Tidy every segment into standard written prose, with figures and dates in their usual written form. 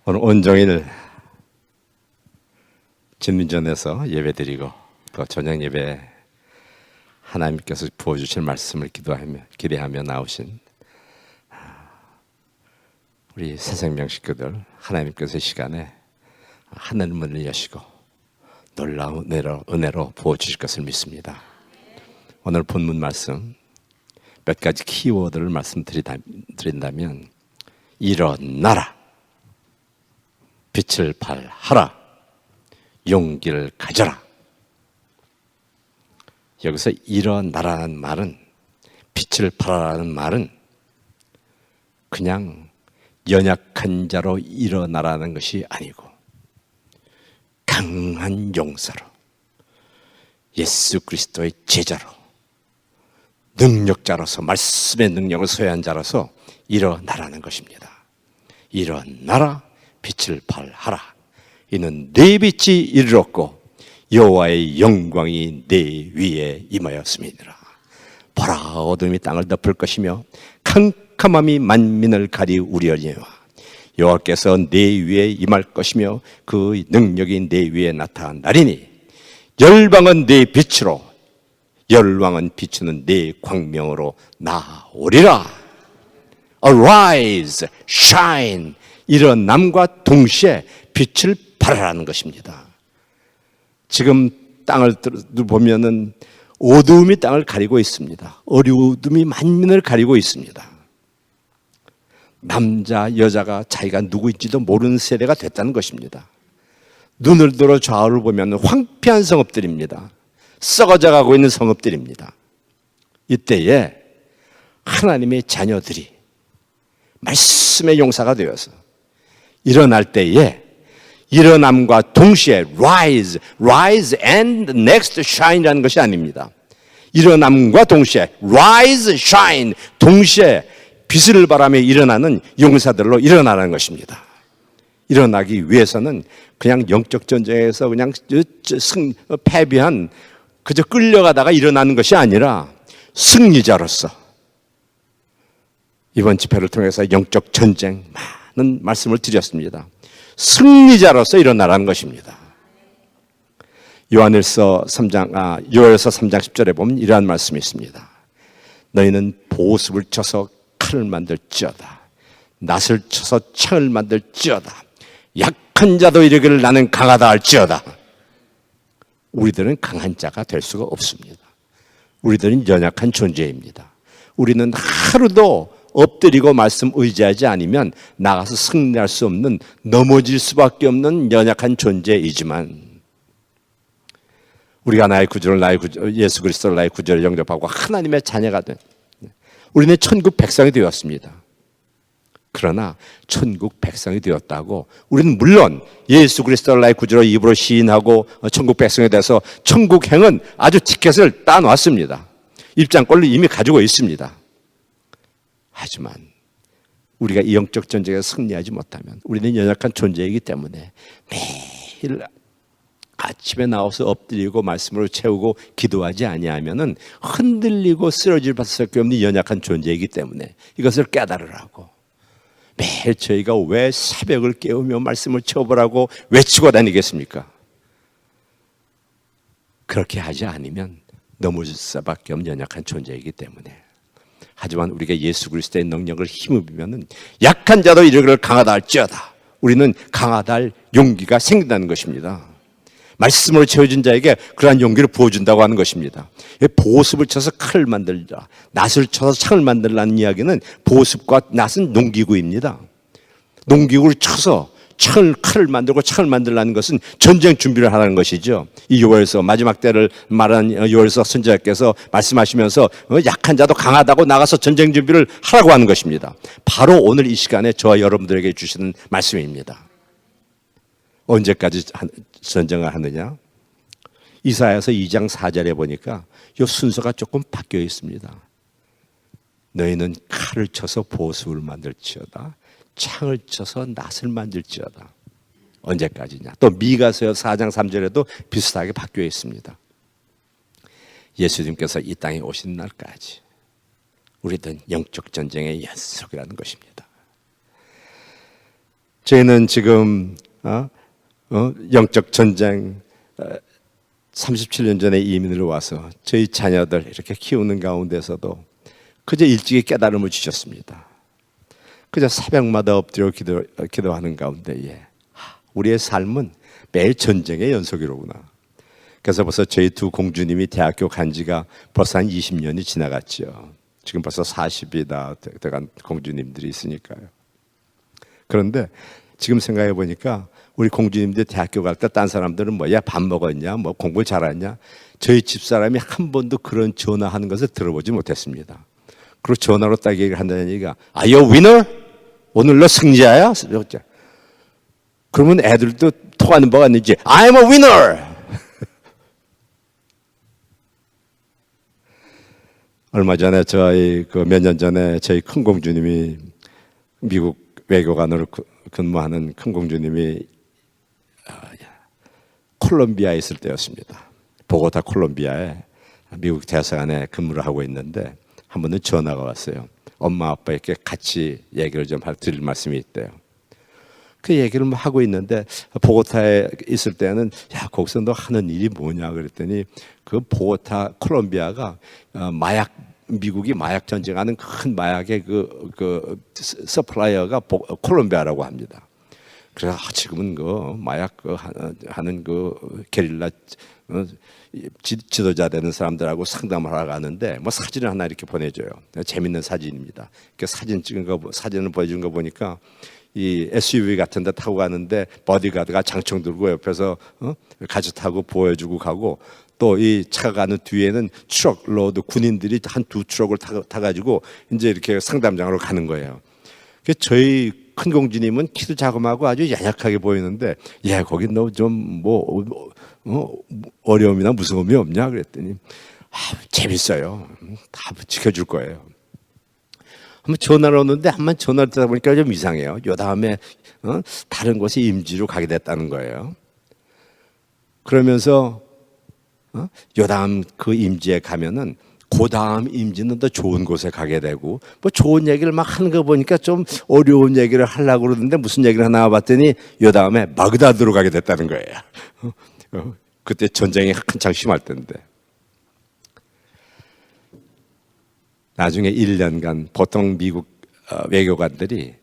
오늘 온종일 진민전에서 예배드리고 또 저녁 예배 하나님께서 부어주실 말씀을 기대하며 나오신 우리 새생명 식구들, 하나님께서 이 시간에 하늘 문을 여시고 놀라운 은혜로 부어주실 것을 믿습니다. 오늘 본문 말씀 몇 가지 키워드를 말씀드린다면 일어나라, 빛을 발하라, 용기를 가져라. 여기서 일어나라는 말은, 빛을 발하라는 말은 그냥 연약한 자로 일어나라는 것이 아니고 강한 용사로, 예수 그리스도의 제자로, 능력자로서, 말씀의 능력을 소유한 자로서 일어나라는 것입니다. 일어나라, 빛을 발하라. 이는 네 빛이 이르렀고 여호와의 영광이 네 위에 임하였음이니라. 보라, 어둠이 땅을 덮을 것이며 캄캄함이 만민을 가리우리니와 여호와께서 네 위에 임할 것이며 그 능력이 네 위에 나타나리니 열방은 네 빛으로, 열왕은 비추는 네 광명으로 나오리라. Arise, shine. 일어남과 동시에 빛을 발하라는 것입니다. 지금 땅을 보면은 어두움이 땅을 가리고 있습니다. 어두움이 만민을 가리고 있습니다. 남자, 여자가 자기가 누구인지도 모르는 세대가 됐다는 것입니다. 눈을 들어 좌우를 보면 황폐한 성읍들입니다. 썩어져 가고 있는 성읍들입니다. 이때에 하나님의 자녀들이 말씀의 용사가 되어서 일어날 때에 일어남과 동시에 rise and next shine이라는 것이 아닙니다. 일어남과 동시에 rise, shine, 동시에 빛을 발하며 일어나는 용사들로 일어나라는 것입니다. 일어나기 위해서는 그냥 영적 전쟁에서 그냥 패배한, 그저 끌려가다가 일어나는 것이 아니라 승리자로서, 이번 집회를 통해서 영적 전쟁 많은 말씀을 드렸습니다. 승리자로서 일어나라는 것입니다. 요한일서 3장 10절에 보면 이러한 말씀이 있습니다. 너희는 보습을 쳐서 칼을 만들지어다, 낫을 쳐서 창을 만들지어다, 약한 자도 이르기를 나는 강하다 할지어다. 우리들은 강한 자가 될 수가 없습니다. 우리들은 연약한 존재입니다. 우리는 하루도 엎드리고 말씀 의지하지 않으면 나가서 승리할 수 없는, 넘어질 수밖에 없는 연약한 존재이지만 우리가 나의 구주를, 예수 그리스도를 나의 구주를 영접하고 하나님의 자녀가 된 우리는 천국 백성이 되었습니다. 그러나 천국 백성이 되었다고 우리는 물론 예수 그리스도를 나의 구주로 입으로 시인하고 천국 백성이 돼서 천국행은 아주 티켓을 따놓았습니다. 입장권을 이미 가지고 있습니다. 하지만 우리가 이 영적 전쟁에 승리하지 못하면 우리는 연약한 존재이기 때문에 매일 아침에 나와서 엎드리고 말씀으로 채우고 기도하지 아니하면은 흔들리고 쓰러질 수밖에 없는 연약한 존재이기 때문에 이것을 깨달으라고 매일 저희가 왜 새벽을 깨우며 말씀을 채워보라고 외치고 다니겠습니까? 그렇게 하지 않으면 넘어질 수밖에 없는 연약한 존재이기 때문에. 하지만 우리가 예수 그리스도의 능력을 힘입으면 약한 자도 이르기를 강하다 할지어다. 우리는 강하다 할 용기가 생긴다는 것입니다. 말씀으로 채워진 자에게 그러한 용기를 부어준다고 하는 것입니다. 보습을 쳐서 칼을 만들자, 낫을 쳐서 창을 만들라는 이야기는 보습과 낫은 농기구입니다. 농기구를 쳐서 칼을 만들고 창을 만들라는 것은 전쟁 준비를 하라는 것이죠. 이 요엘서 마지막 때를 말한 요엘서 선지자께서 말씀하시면서 약한 자도 강하다고 나가서 전쟁 준비를 하라고 하는 것입니다. 바로 오늘 이 시간에 저와 여러분들에게 주시는 말씀입니다. 언제까지 전쟁을 하느냐? 이사야서 2장 4절에 보니까 이 순서가 조금 바뀌어 있습니다. 너희는 칼을 쳐서 보습을 만들지어다, 창을 쳐서 낫을 만들지어다. 언제까지냐? 또 미가서 4장 3절에도 비슷하게 바뀌어 있습니다. 예수님께서 이 땅에 오신 날까지 우리들은 영적 전쟁의 연속이라는 것입니다. 저희는 지금 영적 전쟁 37년 전에 이민을 와서 저희 자녀들 이렇게 키우는 가운데서도 그저 일찍이 깨달음을 주셨습니다. 그저 새벽마다 엎드려 기도하는 가운데에 우리의 삶은 매일 전쟁의 연속이로구나. 그래서 벌써 저희 두 공주님이 대학교 간 지가 벌써 한 20년이 지나갔죠. 지금 벌써 40이 다 돼간 공주님들이 있으니까요. 그런데 지금 생각해 보니까 우리 공주님들 대학교 갈 때 딴 사람들은 뭐야 밥 먹었냐 뭐 공부 잘했냐, 저희 집사람이 한 번도 그런 전화하는 것을 들어보지 못했습니다. 그리고 전화로 딱 얘기를 한다는 얘기가 Are you a winner? 오늘 너 승자야? 그러면 애들도 통하는 바가 있는지 I'm a winner! 얼마 전에 저희 몇 년 전에 저희 큰 공주님이 미국 외교관으로 근무하는 큰 공주님이 콜롬비아에 있을 때였습니다. 보고타 콜롬비아에 미국 대사관에 근무를 하고 있는데 한 번은 전화가 왔어요. 엄마 아빠에게 같이 얘기를 좀 드릴 말씀이 있대요. 그 얘기를 하고 있는데 보고타에 있을 때는 야 거기서 너 하는 일이 뭐냐 그랬더니 그 보고타 콜롬비아가 미국이 마약 전쟁하는 큰 마약의 그 서플라이어가 콜롬비아라고 합니다. 그래서 지금은 그 마약 하는 그 게릴라 지도자 되는 사람들하고 상담을 하러 가는데 뭐 사진을 하나 이렇게 보내줘요. 재밌는 사진입니다. 그 사진 찍은 거 사진을 보여준 거 보니까 이 SUV 같은 데 타고 가는데 보디가드가 장총 들고 옆에서 같이 타고 보여주고 가고, 또 이 차가 가는 뒤에는 트럭 로드 군인들이 한 두 트럭을 타가지고 이제 이렇게 상담장으로 가는 거예요. 저희 큰 공주님은 키도 자그마하고 아주 연약하게 보이는데, 야 거기 너 좀 어려움이나 무서움이 없냐 그랬더니 재밌어요. 다 지켜줄 거예요. 한번 전화를 오는데 한번 전화를 듣다 보니까 좀 이상해요. 요 다음에 다른 곳에 임지로 가게 됐다는 거예요. 그러면서 요 다음 그 임지에 가면은 그 다음 임지는 더 좋은 곳에 가게 되고, 뭐 좋은 얘기를 막 하는 거 보니까 좀 어려운 얘기를 하려고 그러는데 무슨 얘기를 하나 봤더니 요 다음에 바그다드로 가게 됐다는 거예요. 그때 전쟁이 한창 심할 때인데. 나중에 1년간 보통 미국 외교관들이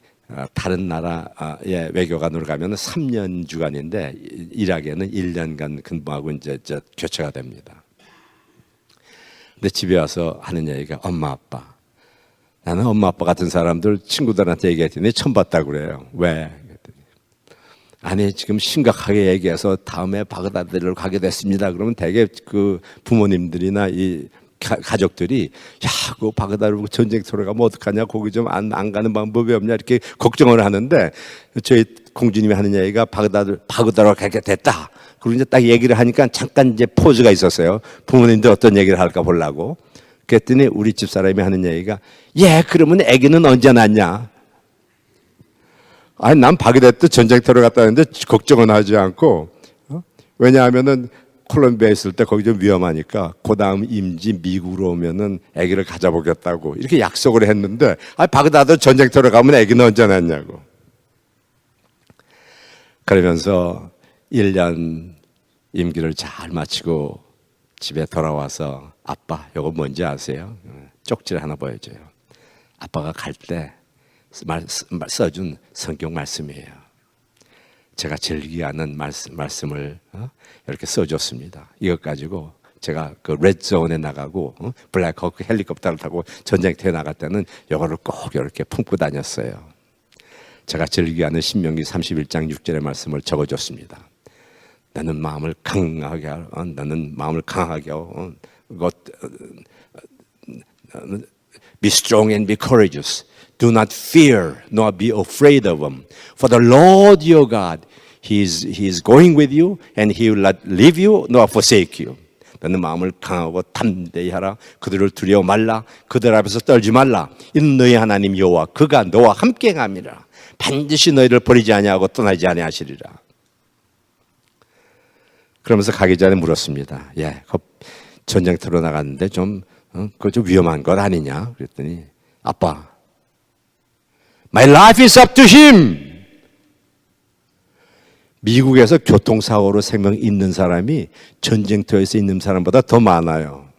다른 나라의 외교관으로 가면 3년 주간인데 이라크에는 1년간 근무하고 이제 교체가 됩니다. 근데 집에 와서 하는 얘기가 엄마 아빠, 나는 엄마 아빠 같은 사람들 친구들한테 얘기했더니 처음 봤다고 그래요. 왜? 아니 지금 심각하게 얘기해서 다음에 바그다드를 가게 됐습니다. 그러면 대개 그 부모님들이나 이 가족들이 야, 그 바그다드 전쟁터로 가면 어떡하냐, 거기 좀 안 가는 방법이 없냐 이렇게 걱정을 하는데, 저희 공주님이 하는 얘기가 바그다드로 가게 됐다. 그리고 이제 딱 얘기를 하니까 잠깐 이제 포즈가 있었어요. 부모님들 어떤 얘기를 할까 보려고. 그랬더니 우리 집사람이 하는 얘기가 그러면 아기는 언제 낳냐? 아니 난 바그다드 전쟁터로 갔다 왔는데 걱정은 하지 않고, 왜냐하면은 콜롬비아에 있을 때 거기 좀 위험하니까 그 다음 임지 미국으로 오면은 아기를 가져보겠다고 이렇게 약속을 했는데, 바그다드 전쟁터로 가면 아기는 언제 낳냐고. 그러면서 1년 임기를 잘 마치고 집에 돌아와서 아빠 이거 뭔지 아세요? 쪽지를 하나 보여줘요. 아빠가 갈 때 써준 성경 말씀이에요. 제가 즐기하는 말씀을 이렇게 써줬습니다. 이것 가지고 제가 그 레드존에 나가고 블랙호크 헬리콥터를 타고 전쟁터에 나갈 때는 이거를 꼭 이렇게 품고 다녔어요. 제가 즐기하는 신명기 31장 6절의 말씀을 적어줬습니다. 너는 마음을 강하게 하고, 너는 마음을 강하게 하고, be strong and be courageous. Do not fear nor be afraid of them. For the Lord your God, He is going with you, and He will not leave you nor forsake you. 너는 마음을 강하고 담대히 하라. 그들을 두려워 말라. 그들 앞에서 떨지 말라. 이는 너희 하나님 여호와 그가 너와 함께 함이라. 반드시 너희를 버리지 아니하고 떠나지 아니하시리라. 그러면서 가기 전에 물었습니다. 전쟁터로 나갔는데 그거 좀 위험한 것 아니냐? 그랬더니 아빠, My life is up to him. 미국에서 교통사고로 생명 잃는 사람이 전쟁터에서 있는 사람보다 더 많아요.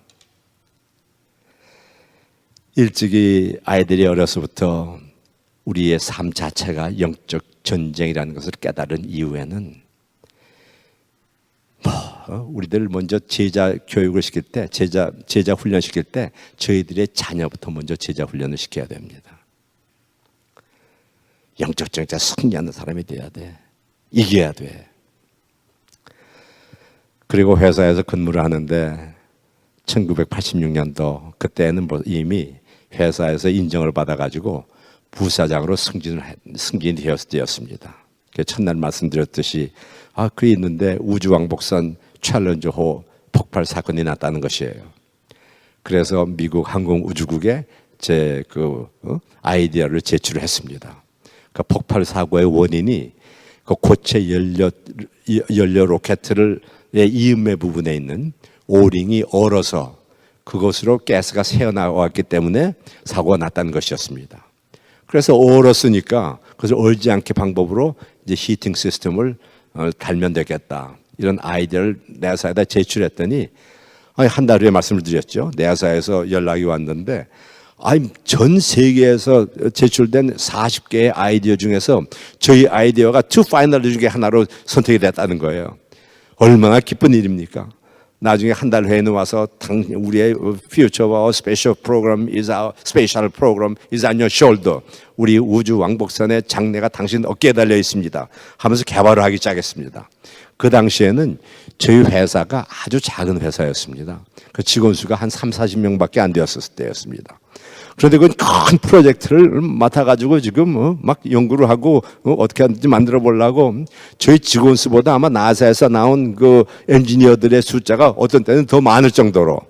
일찍이 아이들이 어려서부터 우리의 삶 자체가 영적 전쟁이라는 것을 깨달은 이후에는 우리들 먼저 제자 교육을 시킬 때, 제자 훈련 시킬 때 저희들의 자녀부터 먼저 제자 훈련을 시켜야 됩니다. 영적 전쟁에 승리하는 사람이 돼야 돼. 이겨야 돼. 그리고 회사에서 근무를 하는데 1986년도 그때는 이미 회사에서 인정을 받아가지고 부사장으로 승진이 되었을 때였습니다. 첫날 말씀드렸듯이 그게 있는데 우주왕복선 챌린저호 폭발 사건이 났다는 것이에요. 그래서 미국 항공우주국에 제 아이디어를 제출을 했습니다. 그 폭발 사고의 원인이 그 고체 연료 로켓의 이음매 부분에 있는 오링이 얼어서 그것으로 가스가 새어나왔기 때문에 사고가 났다는 것이었습니다. 그래서 얼었으니까 그래서 얼지 않게 방법으로 이제 히팅 시스템을 달면 되겠다. 이런 아이디어를 내사에다 제출했더니 한 달 후에 말씀을 드렸죠. 내사에서 연락이 왔는데 전 세계에서 제출된 40개의 아이디어 중에서 저희 아이디어가 투 파이널 중에 하나로 선택이 됐다는 거예요. 얼마나 기쁜 일입니까? 나중에 한 달 후에는 와서 우리의 future of our special program is our special program is on your shoulder. 우리 우주 왕복선의 장래가 당신 어깨에 달려 있습니다. 하면서 개발을 하기 시작했습니다. 그 당시에는 저희 회사가 아주 작은 회사였습니다. 그 직원 수가 한 30-40명밖에 안 되었을 때였습니다. 그런데 그 큰 프로젝트를 맡아가지고 지금 막 연구를 하고 어떻게 하는지 만들어 보려고 저희 직원 수보다 아마 나사에서 나온 그 엔지니어들의 숫자가 어떤 때는 더 많을 정도로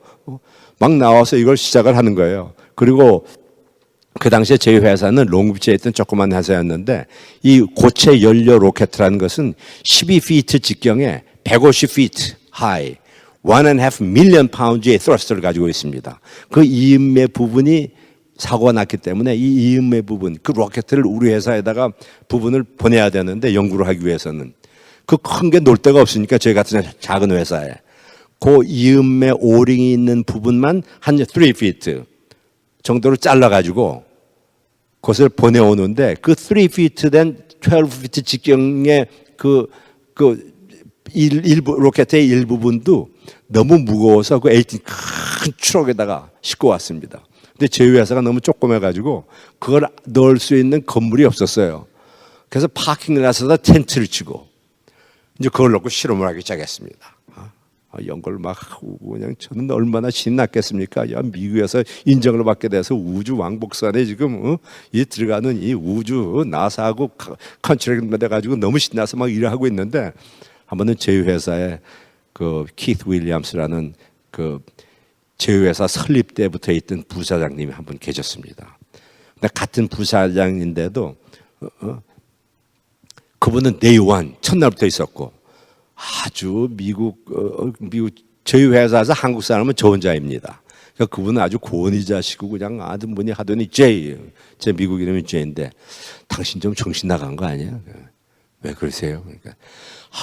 막 나와서 이걸 시작을 하는 거예요. 그리고 그 당시에 저희 회사는 롱비치에 있던 조그만 회사였는데 이 고체 연료 로켓이라는 것은 12피트 직경에 150피트 하이 1.5 million pounds의 thrust를 가지고 있습니다. 그 이음매 부분이 사고가 났기 때문에 이 이음매 부분, 그 로켓을 우리 회사에다가 부분을 보내야 되는데 연구를 하기 위해서는 그 큰 게 놀 데가 없으니까 저희 같은 작은 회사에 그 이음매 오링이 있는 부분만 한 3피트 정도로 잘라가지고 그것을 보내오는데 그 3피트 된 12피트 직경의 일부 로켓의 일부분도 너무 무거워서 그 18 큰 트럭에다가 싣고 왔습니다. 근데 저희 회사가 너무 조그매가지고 그걸 넣을 수 있는 건물이 없었어요. 그래서 파킹plat에다 텐트를 치고 이제 그걸 넣고 실험을 하기 시작했습니다. 연구를 막 하고 그냥 저는 얼마나 신났겠습니까? 야, 미국에서 인정을 받게 돼서 우주 왕복선에 지금 이 들어가는 이 우주 나사하고 컨트랙트 돼가지고 너무 신나서 막 일을 하고 있는데 한 번은 저희 회사에 그 키스 윌리엄스라는 그 저희 회사 설립 때부터 있던 부사장님이 한 분 계셨습니다. 근데 같은 부사장인데도 그분은 day one 첫날부터 있었고 아주 미국 저희 회사에서 한국 사람은 저 혼자입니다. 그러니까 그분은 아주 고언이자시고 그냥 아든분이 하더니 제이, 제 미국 이름이 제인데 당신 좀 정신 나간 거 아니야? 왜 그러세요? 그러니까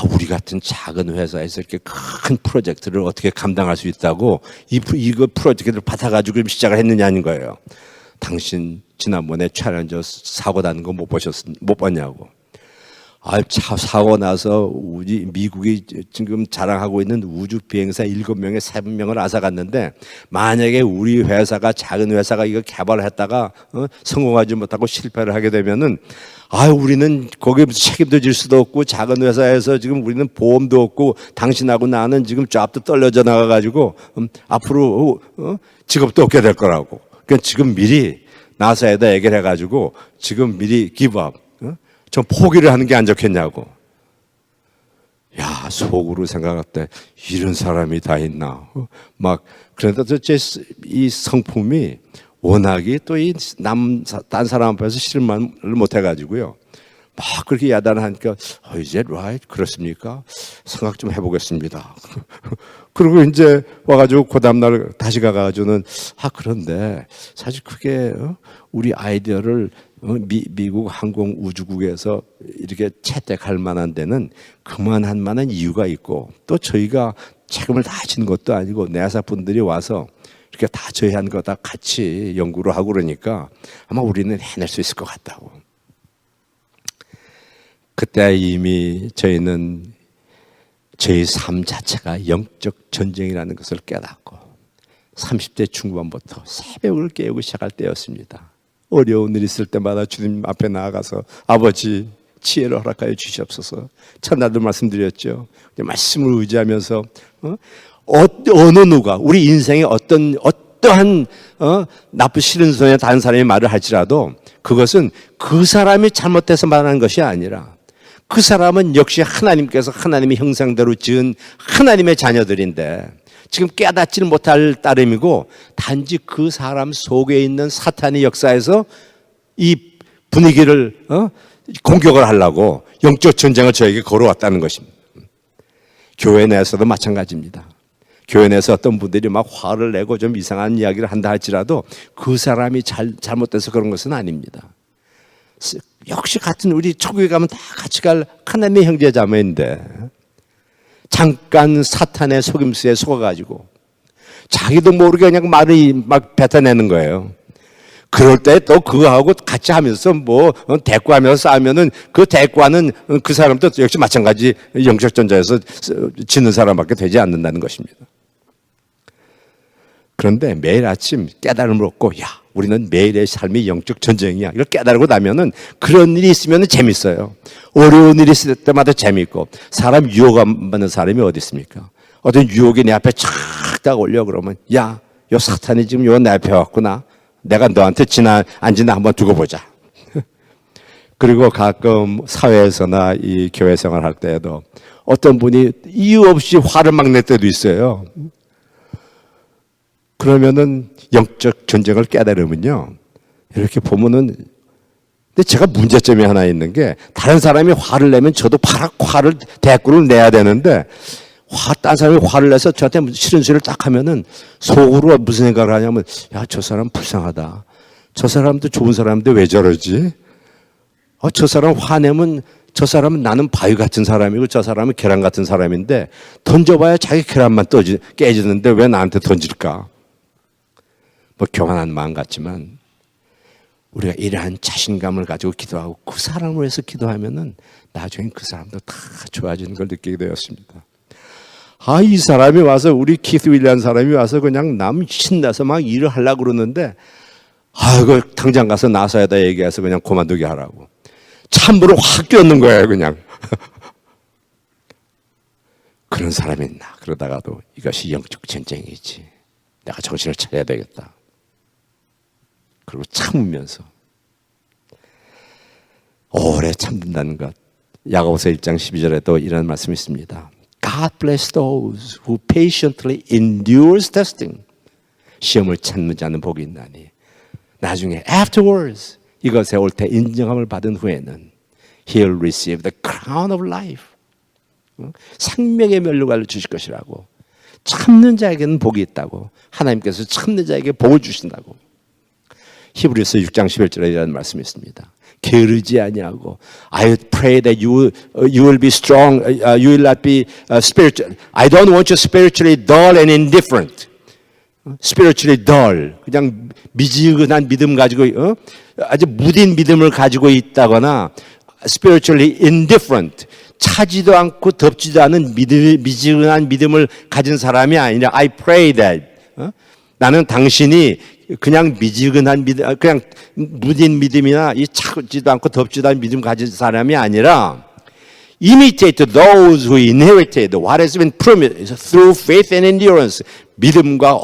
우리 같은 작은 회사에서 이렇게 큰 프로젝트를 어떻게 감당할 수 있다고 이거 프로젝트를 받아가지고 시작을 했느냐는 거예요. 당신 지난번에 챌린저 사고 나는 거 못 봤냐고. 사고 나서 우리 미국이 지금 자랑하고 있는 우주 비행사 7명에 3명을 앗아갔는데 만약에 우리 회사가 작은 회사가 이거 개발을 했다가 성공하지 못하고 실패를 하게 되면은 우리는 거기에 책임도 질 수도 없고 작은 회사에서 지금 우리는 보험도 없고 당신하고 나는 지금 잡도 떨어져 나가가지고 앞으로 직업도 없게 될 거라고. 그러니까 지금 미리 나사에다 얘기를 해가지고 지금 미리 기브업. 좀 포기를 하는 게 안 좋겠냐고. 야, 속으로 생각할 때 이런 사람이 다 있나. 막 그런데 이 성품이 워낙에 또 이 딴 사람 앞에서 실망을 못 해가지고요. 막 그렇게 야단하니까 is that right? 그렇습니까? 생각 좀 해보겠습니다. 그리고 이제 와가지고 그 다음날 다시 가가지고는 그런데 사실 그게 우리 아이디어를 미국 항공우주국에서 이렇게 채택할 만한 데는 그만한 만한 이유가 있고, 또 저희가 책임을 다 지는 것도 아니고 내사 분들이 와서 이렇게 다 저희 한 거 다 같이 연구를 하고 그러니까 아마 우리는 해낼 수 있을 것 같다고. 그때 이미 저희는 저희 삶 자체가 영적 전쟁이라는 것을 깨닫고 30대 중반부터 새벽을 깨우고 시작할 때였습니다. 어려운 일 있을 때마다 주님 앞에 나아가서 아버지 지혜를 허락하여 주시옵소서. 첫날도 말씀드렸죠. 말씀을 의지하면서 어느 누가 우리 인생에 어떠한 나쁜 싫은 소리나 다른 사람이 말을 할지라도 그것은 그 사람이 잘못해서 말하는 것이 아니라 그 사람은 역시 하나님께서 하나님의 형상대로 지은 하나님의 자녀들인데 지금 깨닫지는 못할 따름이고 단지 그 사람 속에 있는 사탄의 역사에서 이 분위기를 공격을 하려고 영적 전쟁을 저에게 걸어왔다는 것입니다. 교회 내에서도 마찬가지입니다. 교회 내에서 어떤 분들이 막 화를 내고 좀 이상한 이야기를 한다 할지라도 그 사람이 잘못돼서 그런 것은 아닙니다. 역시 같은 우리 천국에 가면 다 같이 갈 하나님의 형제 자매인데 잠깐 사탄의 속임수에 속아가지고 자기도 모르게 그냥 말을 막 뱉어내는 거예요. 그럴 때 또 그거하고 같이 하면서 대꾸하면서 싸우면은 그 대꾸하는 그 사람도 역시 마찬가지 영적 전쟁에서 지는 사람밖에 되지 않는다는 것입니다. 그런데 매일 아침 깨달음을 얻고 우리는 매일의 삶이 영적 전쟁이야. 이걸 깨달고 나면은 그런 일이 있으면 재밌어요. 어려운 일이 있을 때마다 재밌고 사람 유혹 안 받는 사람이 어디 있습니까? 어떤 유혹이 내 앞에 착 올려 그러면 요 사탄이 지금 내 앞에 왔구나. 내가 너한테 안 지나 한번 두고 보자. 그리고 가끔 사회에서나 이 교회 생활할 때에도 어떤 분이 이유 없이 화를 막 낼 때도 있어요. 그러면은 영적 전쟁을 깨달으면요. 이렇게 보면은 근데 제가 문제점이 하나 있는 게 다른 사람이 화를 내면 저도 화를 대꾸를 내야 되는데 딴 사람이 화를 내서 저한테 싫은 소리를 딱 하면은 속으로 무슨 생각을 하냐면 저 사람 불쌍하다. 저 사람도 좋은 사람인데 왜 저러지? 저 사람 화내면 저 사람은 나는 바위 같은 사람이고 저 사람은 계란 같은 사람인데 던져봐야 자기 계란만 깨지는데 왜 나한테 던질까? 교만한 마음 같지만 우리가 이러한 자신감을 가지고 기도하고 그 사람을 위해서 기도하면은 나중에 그 사람도 다 좋아지는 걸 느끼게 되었습니다. 이 사람이 와서 우리 키스 윌리안 사람이 와서 그냥 남 신나서 막 일을 하려고 그러는데 그 당장 가서 나사에다 얘기해서 그냥 그만두게 하라고. 참으로 확 끼얹는 거예요 그냥. 그런 사람이 있나. 그러다가도 이것이 영적 전쟁이지. 내가 정신을 차려야 되겠다. 그리고 참으면서 오래 참는다는 것. 야고보서 1장 12절에도 이런 말씀이 있습니다. God bless those who patiently endures testing. 시험을 참는 자는 복이 있나니 나중에 afterwards 이것에 올 때 인정함을 받은 후에는 He'll receive the crown of life. 생명의 면류관을 주실 것이라고. 참는 자에게는 복이 있다고. 하나님께서 참는 자에게 복을 주신다고. 히브리서 6장 11절에 이라는 말씀이 있습니다. 게으르지 아니하고 I pray that you will be strong, you will not be spiritual. I don't want you spiritually dull and indifferent. spiritually dull. 그냥 미지근한 믿음 가지고 아주 무딘 믿음을 가지고 있다거나 spiritually indifferent. 차지도 않고 덥지도 않은 미지근한 믿음을 가진 사람이 아니라 I pray that 나는 당신이 그냥 미지근한 믿음, 그냥 무딘 믿음이나 이 차지도 않고 덥지도 않은 믿음 가진 사람이 아니라 imitate those who inherited what has been promised through faith and endurance. 믿음과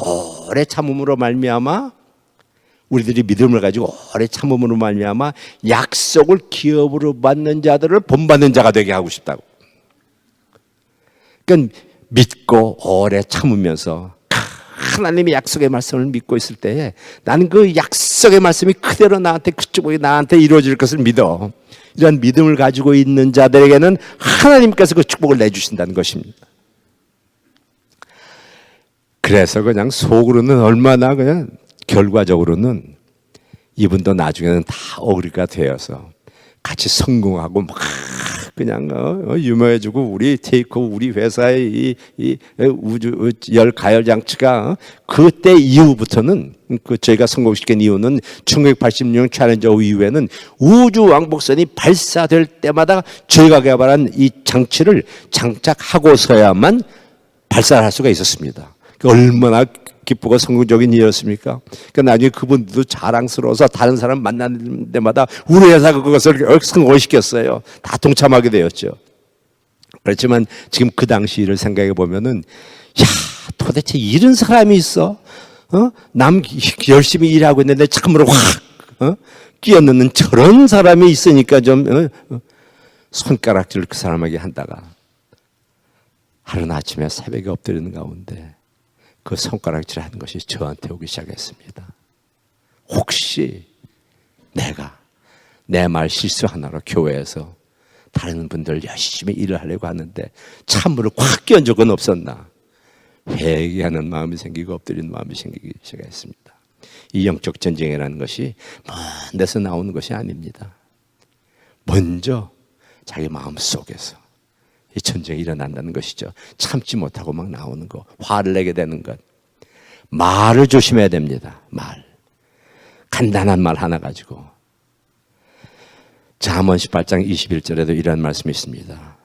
오래 참음으로 말미암아 우리들이 믿음을 가지고 오래 참음으로 말미암아 약속을 기업으로 받는 자들을 본받는 자가 되게 하고 싶다고. 그러니까 믿고 오래 참으면서 하나님의 약속의 말씀을 믿고 있을 때에 나는 그 약속의 말씀이 그대로 나한테 그 축복이 나한테 이루어질 것을 믿어. 이런 믿음을 가지고 있는 자들에게는 하나님께서 그 축복을 내주신다는 것입니다. 그래서 그냥 속으로는 얼마나 그냥 결과적으로는 이분도 나중에는 다 어그리가 되어서 같이 성공하고 막 그냥 유명해지고 우리 테이크 우리 회사의 이 우주 열 가열 장치가 그때 이후부터는 저희가 성공시킨 이유는 1986년 챌린저 이후에는 우주 왕복선이 발사될 때마다 저희가 개발한 이 장치를 장착하고서야만 발사를 할 수가 있었습니다. 얼마나 기쁘고 성공적인 일이었습니까? 그러니까 나중에 그분들도 자랑스러워서 다른 사람 만나는 데마다 우리 회사가 그것을 성공시켰어요. 다 동참하게 되었죠. 그렇지만 지금 그 당시 일을 생각해 보면은 야, 도대체 이런 사람이 있어? 남 열심히 일하고 있는데 참으로 확 끼어넣는 저런 사람이 있으니까 좀 손가락질 그 사람에게 한다가 하루는 아침에 새벽에 엎드리는 가운데 그 손가락질 하는 것이 저한테 오기 시작했습니다. 혹시 내가 내 말 실수 하나로 교회에서 다른 분들 열심히 일을 하려고 하는데 참으로 확 끼얹은 적은 없었나? 회개하는 마음이 생기고 엎드리는 마음이 생기기 시작했습니다. 이 영적 전쟁이라는 것이 먼 데서 나오는 것이 아닙니다. 먼저 자기 마음 속에서 이 전쟁이 일어난다는 것이죠. 참지 못하고 막 나오는 거, 화를 내게 되는 것. 말을 조심해야 됩니다. 말. 간단한 말 하나 가지고. 잠언 18장 21절에도 이런 말씀이 있습니다.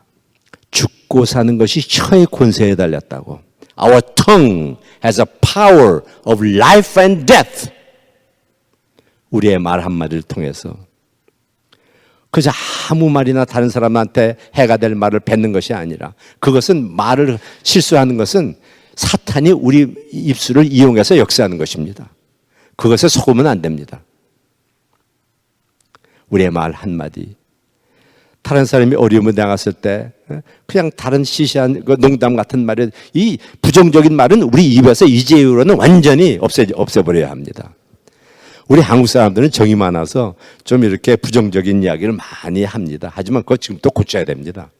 죽고 사는 것이 혀의 권세에 달렸다고. Our tongue has a power of life and death. 우리의 말 한마디를 통해서 그저 아무 말이나 다른 사람한테 해가 될 말을 뱉는 것이 아니라 그것은 말을 실수하는 것은 사탄이 우리 입술을 이용해서 역사하는 것입니다. 그것에 속으면 안 됩니다. 우리의 말 한마디 다른 사람이 어려움을 당했을 때 그냥 다른 시시한 농담 같은 말이 이 부정적인 말은 우리 입에서 이제 이후로는 완전히 없애버려야 합니다. 우리 한국 사람들은 정이 많아서 좀 이렇게 부정적인 이야기를 많이 합니다. 하지만 그거 지금부터 고쳐야 됩니다.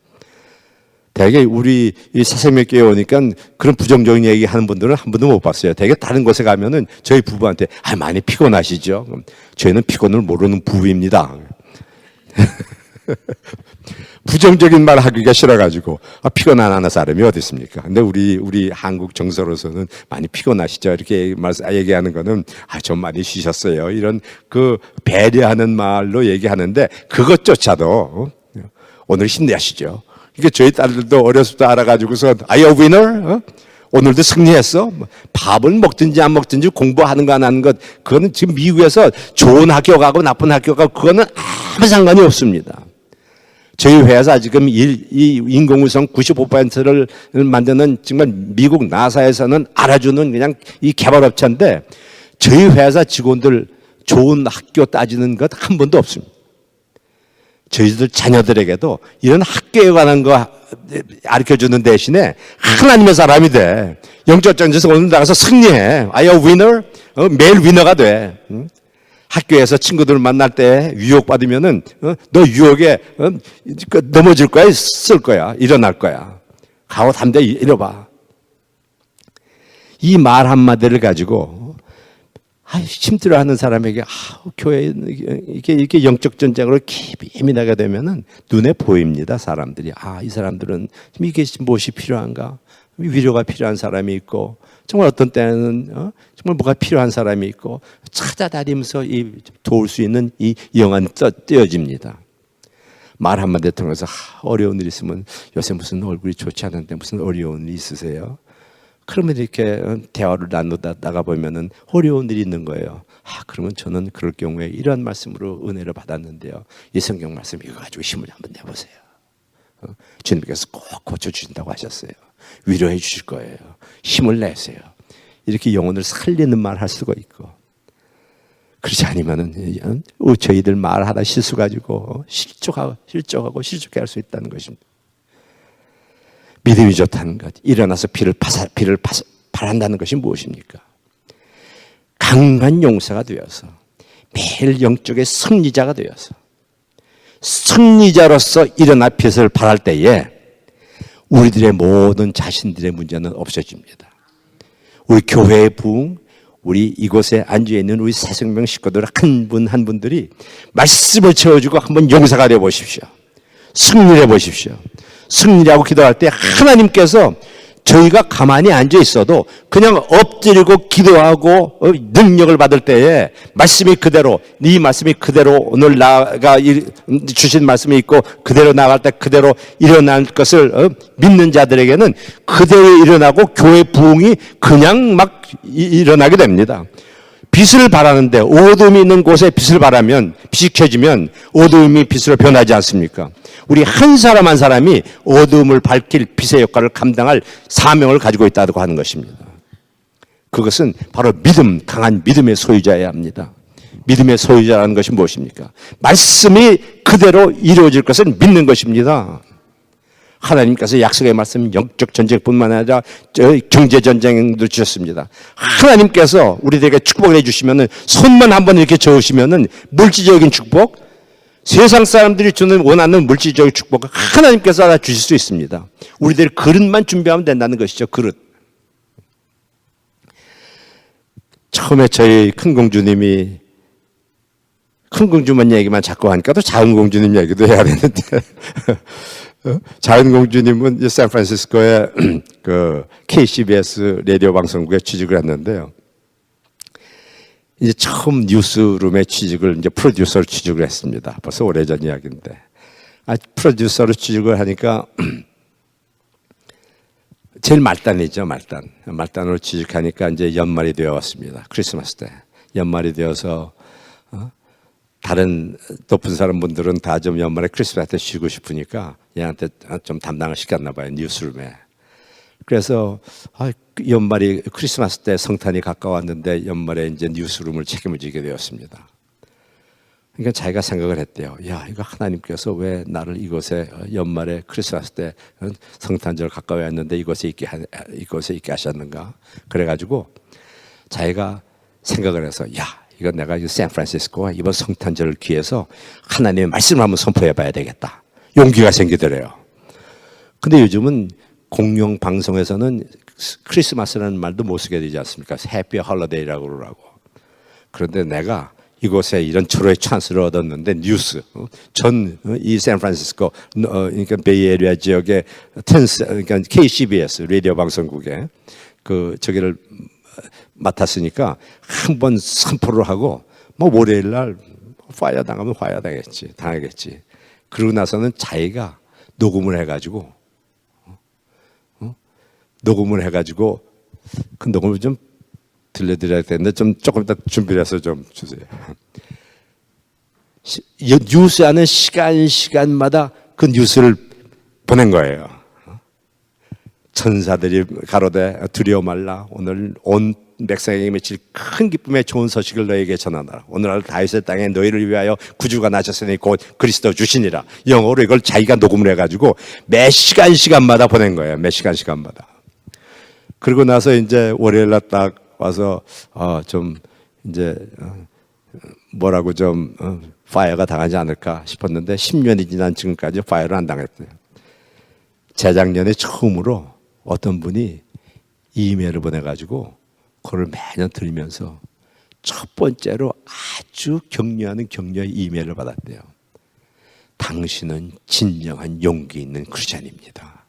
대개 우리 새생명교회 오니까 그런 부정적인 얘기 하는 분들은 한 번도 못 봤어요. 대개 다른 곳에 가면은 저희 부부한테 많이 피곤하시죠? 저희는 피곤을 모르는 부부입니다. 부정적인 말 하기가 싫어가지고 피곤 안 하는 사람이 어디 있습니까? 근데 우리 한국 정서로서는 많이 피곤하시죠? 이렇게 얘기하는 거는 좀 많이 쉬셨어요. 이런 그 배려하는 말로 얘기하는데 그것조차도 오늘 힘내시죠. 이게 저희 딸들도 어렸을 때 알아가지고서 Are you a winner? 오늘도 승리했어? 밥을 먹든지 안 먹든지 공부하는 거 안 하는 것 그거는 지금 미국에서 좋은 학교 가고 나쁜 학교 가고 그거는 아무 상관이 없습니다. 저희 회사 지금 이 인공위성 95%를 만드는 정말 미국 나사에서는 알아주는 그냥 이 개발업체인데 저희 회사 직원들 좋은 학교 따지는 것 한 번도 없습니다. 저희들 자녀들에게도 이런 학교에 관한 거 가르쳐주는 대신에 하나님의 사람이 돼. 영적 전쟁에서 오늘 나가서 승리해. Are you a winner? 매일 위너가 돼. 학교에서 친구들 만날 때 유혹받으면은 너 유혹에 넘어질 거야, 쓸 거야, 일어날 거야. 가고 담대 이뤄봐. 이 말 한마디를 가지고 힘들어하는 사람에게 교회 이렇게 영적 전쟁으로 예민하게 되면은 눈에 보입니다. 사람들이 이 사람들은 이게 무엇이 필요한가? 위로가 필요한 사람이 있고 정말 어떤 때는 정말 뭐가 필요한 사람이 있고 찾아다니면서 도울 수 있는 이 영안이 떼어집니다. 말 한마디 통해서 어려운 일 있으면 요새 무슨 얼굴이 좋지 않은데 무슨 어려운 일 있으세요? 그러면 이렇게 대화를 나누다가 보면은 어려운 일이 있는 거예요. 그러면 저는 그럴 경우에 이러한 말씀으로 은혜를 받았는데요. 이 성경 말씀 이거 가지고 힘을 한번 내보세요. 주님께서 꼭 고쳐주신다고 하셨어요. 위로해 주실 거예요. 힘을 내세요. 이렇게 영혼을 살리는 말 할 수가 있고 그렇지 아니면은 저희들 말하다 실수 가지고 실족하고 실족해 할 수 있다는 것입니다. 믿음이 좋다는 것. 일어나서 피를 바란다는 것이 무엇입니까? 강한 용사가 되어서 매일 영적의 승리자가 되어서 승리자로서 일어나 빛을 발할 때에 우리들의 모든 자신들의 문제는 없어집니다. 우리 교회의 부흥, 우리 이곳에 앉아있는 우리 새생명 식구들 한 분 한 분들이 말씀을 채워주고 한번 용사가 되어 보십시오. 승리를 해보십시오. 승리라고 기도할 때 하나님께서 저희가 가만히 앉아 있어도 그냥 엎드리고 기도하고 능력을 받을 때에 말씀이 그대로, 네 말씀이 그대로 오늘 나가 주신 말씀이 있고 그대로 나갈 때 그대로 일어날 것을 믿는 자들에게는 그대로 일어나고 교회 부흥이 그냥 막 일어나게 됩니다. 빛을 발하는데 어둠이 있는 곳에 빛을 발하면 빛이 켜지면 어둠이 빛으로 변하지 않습니까? 우리 한 사람 한 사람이 어둠을 밝힐 빛의 역할을 감당할 사명을 가지고 있다고 하는 것입니다. 그것은 바로 믿음, 강한 믿음의 소유자여야 합니다. 믿음의 소유자라는 것이 무엇입니까? 말씀이 그대로 이루어질 것을 믿는 것입니다. 하나님께서 약속의 말씀 영적 전쟁뿐만 아니라 경제 전쟁도 주셨습니다. 하나님께서 우리들에게 축복을 해주시면은 손만 한번 이렇게 저으시면은 물질적인 축복, 세상 사람들이 주는 원하는 물질적인 축복을 하나님께서 다 주실 수 있습니다. 우리들 그릇만 준비하면 된다는 것이죠. 그릇. 처음에 저희 큰 공주님이 큰 공주만 얘기만 자꾸 하니까 또 작은 공주님 얘기도 해야 되는데 작은 공주님은 샌프란시스코의 그 KCBS 라디오 방송국에 취직을 했는데요. 이제 처음 뉴스룸에 취직을, 이제 프로듀서로 취직을 했습니다. 벌써 오래전 이야기인데. 프로듀서로 취직을 하니까 제일 말단이죠, 말단. 말단으로 취직하니까 이제 연말이 되어 왔습니다. 크리스마스 때. 연말이 되어서, 다른 높은 사람 분들은 다 좀 연말에 크리스마스 때 쉬고 싶으니까 얘한테 좀 담당을 시켰나 봐요, 뉴스룸에. 그래서 연말이 크리스마스 때 성탄이 가까웠는데 연말에 이제 뉴스룸을 책임을 지게 되었습니다. 그러니까 자기가 생각을 했대요. 야, 이거 하나님께서 왜 나를 이곳에 연말에 크리스마스 때 성탄절 가까워 왔는데 이곳에 있게 하셨는가? 그래가지고 자기가 생각을 해서, 야, 이거 내가 샌프란시스코와 이번 성탄절을 기해서 하나님의 말씀을 한번 선포해 봐야 되겠다. 용기가 생기더래요. 근데 요즘은 공영 방송에서는 크리스마스라는 말도 못 쓰게 되지 않습니까? 해피 홀리데이라고 그러라고. 그런데 내가 이곳에 이런 초로의 찬스를 얻었는데 뉴스, 이 샌프란시스코, 그러니까 베이에리아 지역의 그러니까 KCBS 라디오 방송국에 저기를 맡았으니까 한번 선포를 하고 뭐 월요일 날 파이어 당하면 파이어 당하겠지. 그러고 나서는 자기가 녹음을 해가지고 그 녹음을 좀 들려드려야 되는데 조금 이따 준비를 해서 좀 주세요. 뉴스하는 시간마다 그 뉴스를 보낸 거예요. 천사들이 가로되 두려워 말라. 오늘 온 백성에게 맺힐 큰 기쁨의 좋은 소식을 너에게 전하노라. 오늘날 다윗의 땅에 너희를 위하여 구주가 나셨으니 곧 그리스도 주시니라. 영어로 이걸 자기가 녹음을 해가지고 매 시간마다 보낸 거예요. 매 시간마다. 그러고 나서 이제 월요일날 딱 와서 좀 이제 뭐라고 좀 파이어가 당하지 않을까 싶었는데 10년이 지난 지금까지 파이어를 안 당했어요. 재작년에 처음으로 어떤 분이 이메일을 보내가지고 그걸 매년 들으면서 첫 번째로 아주 격려하는 격려의 이메일을 받았대요. 당신은 진정한 용기 있는 크리스찬입니다.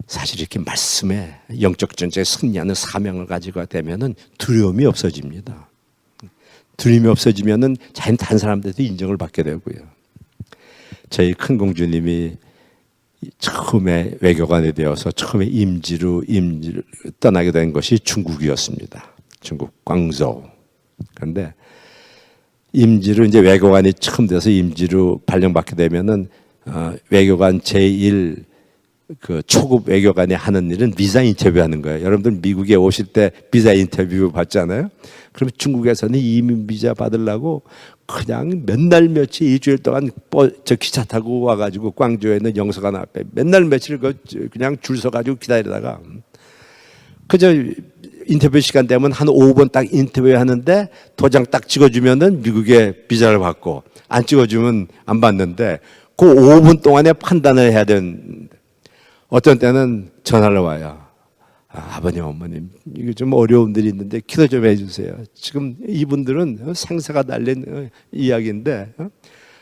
사실 이렇게 말씀에 영적 전쟁에 승리하는 사명을 가지고 되면은 두려움이 없어집니다. 두려움이 없어지면은 자연 다른 사람들도 인정을 받게 되고요. 저희 큰 공주님이 처음에 외교관이 되어서 처음에 임지로 떠나게 된 것이 중국이었습니다. 중국 광저우. 그런데 임지로 이제 외교관이 처음 돼서 임지로 발령받게 되면은 외교관 제1 그 초급 외교관이 하는 일은 비자 인터뷰하는 거예요. 여러분들 미국에 오실 때 비자 인터뷰 받잖아요. 그러면 중국에서는 이민 비자 받으려고 그냥 몇 날 며칠 일주일 동안 저 기차 타고 와가지고 광주에 있는 영사관 앞에 몇 날 며칠 그냥 줄 서가지고 기다리다가 그저 인터뷰 시간 되면 한 5분 딱 인터뷰 하는데 도장 딱 찍어주면은 미국에 비자를 받고 안 찍어주면 안 받는데 그 5분 동안에 판단을 해야 되는. 어떤 때는 전화를 와요. 아버님, 어머님, 이게 좀 어려운 일이 있는데 기도 좀 해주세요. 지금 이분들은 생사가 달린 이야기인데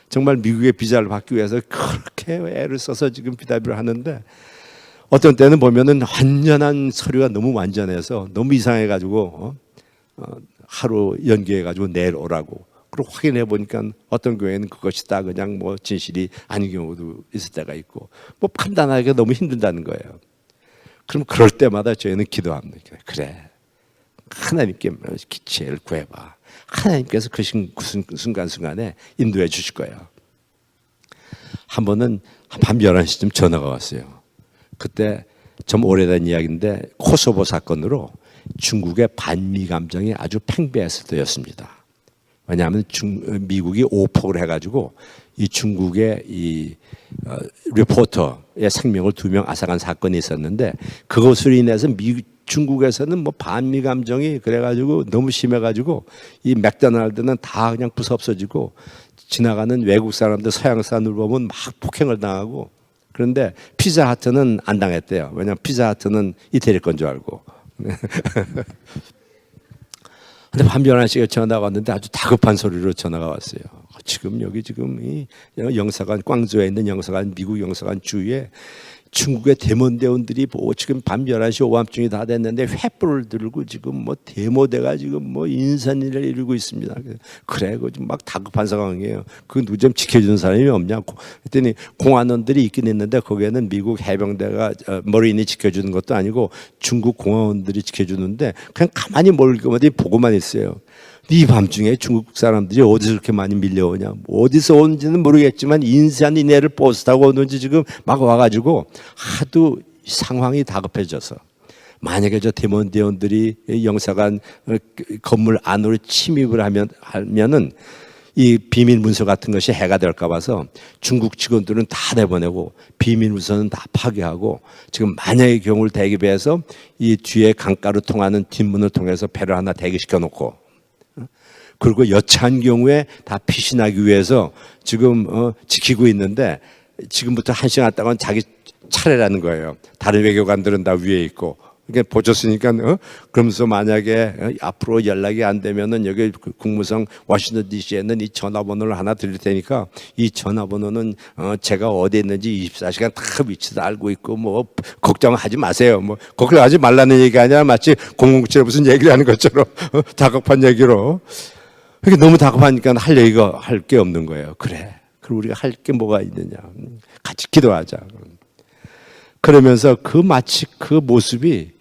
정말 미국의 비자를 받기 위해서 그렇게 애를 써서 지금 비답을 하는데 어떤 때는 보면은 완전한 서류가 너무 완전해서 너무 이상해가지고 하루 연기해가지고 내일 오라고. 그리고 확인해 보니까 어떤 교회는 그것이 다 그냥 뭐 진실이 아닌 경우도 있을 때가 있고 뭐 판단하기가 너무 힘들다는 거예요. 그럼 그럴 때마다 저희는 기도합니다. 그래, 하나님께 기체를 구해봐. 하나님께서 그 순간순간에 인도해 주실 거예요. 한 번은 밤 11시쯤 전화가 왔어요. 그때 좀 오래된 이야기인데 코소보 사건으로 중국의 반미 감정이 아주 팽배했을 때였습니다. 왜냐하면 미국이 오폭을 해가지고 이 중국의 이 리포터의 생명을 2명 앗아간 사건이 있었는데 그것으로 인해서 중국에서는 뭐 반미 감정이 그래가지고 너무 심해가지고 이 맥도날드는 다 그냥 부서없어지고 지나가는 외국 사람들 서양 사람들 보면 막 폭행을 당하고 그런데 피자하트는 안 당했대요. 왜냐하면 피자하트는 이태리 건 줄 알고. 근데 밤 11시에 전화가 왔는데 아주 다급한 소리로 전화가 왔어요. 지금 이 영사관, 광주에 있는 영사관, 미국 영사관 주위에 중국의 대몬대원들이 지금 밤 11시 오밤중이 다 됐는데 횃불을 들고 지금 뭐 데모대가 지금 뭐 인산인해를 이루고 있습니다. 그래, 지금 막 다급한 상황이에요. 그 누구 좀 지켜주는 사람이 없냐고. 그랬더니 공안원들이 있긴 있는데 거기에는 미국 해병대가 머리인이 지켜주는 것도 아니고 중국 공안원들이 지켜주는데 그냥 가만히 멀게마디 보고만 있어요. 이 밤중에 중국 사람들이 어디서 그렇게 많이 밀려오냐, 어디서 오는지는 모르겠지만 인산인해를 버스 타고 오는지 지금 막 와가지고 하도 상황이 다급해져서 만약에 저 대몬대원들이 영사관 건물 안으로 침입을 하면은 이 비밀 문서 같은 것이 해가 될까 봐서 중국 직원들은 다 내보내고 비밀 문서는 다 파괴하고 지금 만약의 경우를 대비해서 이 뒤에 강가로 통하는 뒷문을 통해서 배를 하나 대기시켜 놓고 그리고 여차한 경우에 다 피신하기 위해서 지금 지키고 있는데 지금부터 1시간 동안 자기 차례라는 거예요. 다른 외교관들은 다 위에 있고. 그러니까 보셨으니까 그러면서 만약에 앞으로 연락이 안 되면은 여기 국무성 워싱턴 DC에는 이 전화번호를 하나 드릴 테니까 이 전화번호는 제가 어디 있는지 24시간 다 위치도 알고 있고 뭐 걱정하지 마세요. 뭐 걱정하지 말라는 얘기가 아니라 마치 007에 무슨 얘기를 하는 것처럼 다급한 얘기로. 그게 너무 다급하니까 할 게 없는 거예요. 그래. 그럼 우리가 할 게 뭐가 있느냐. 같이 기도하자. 그러면서 마치 그 모습이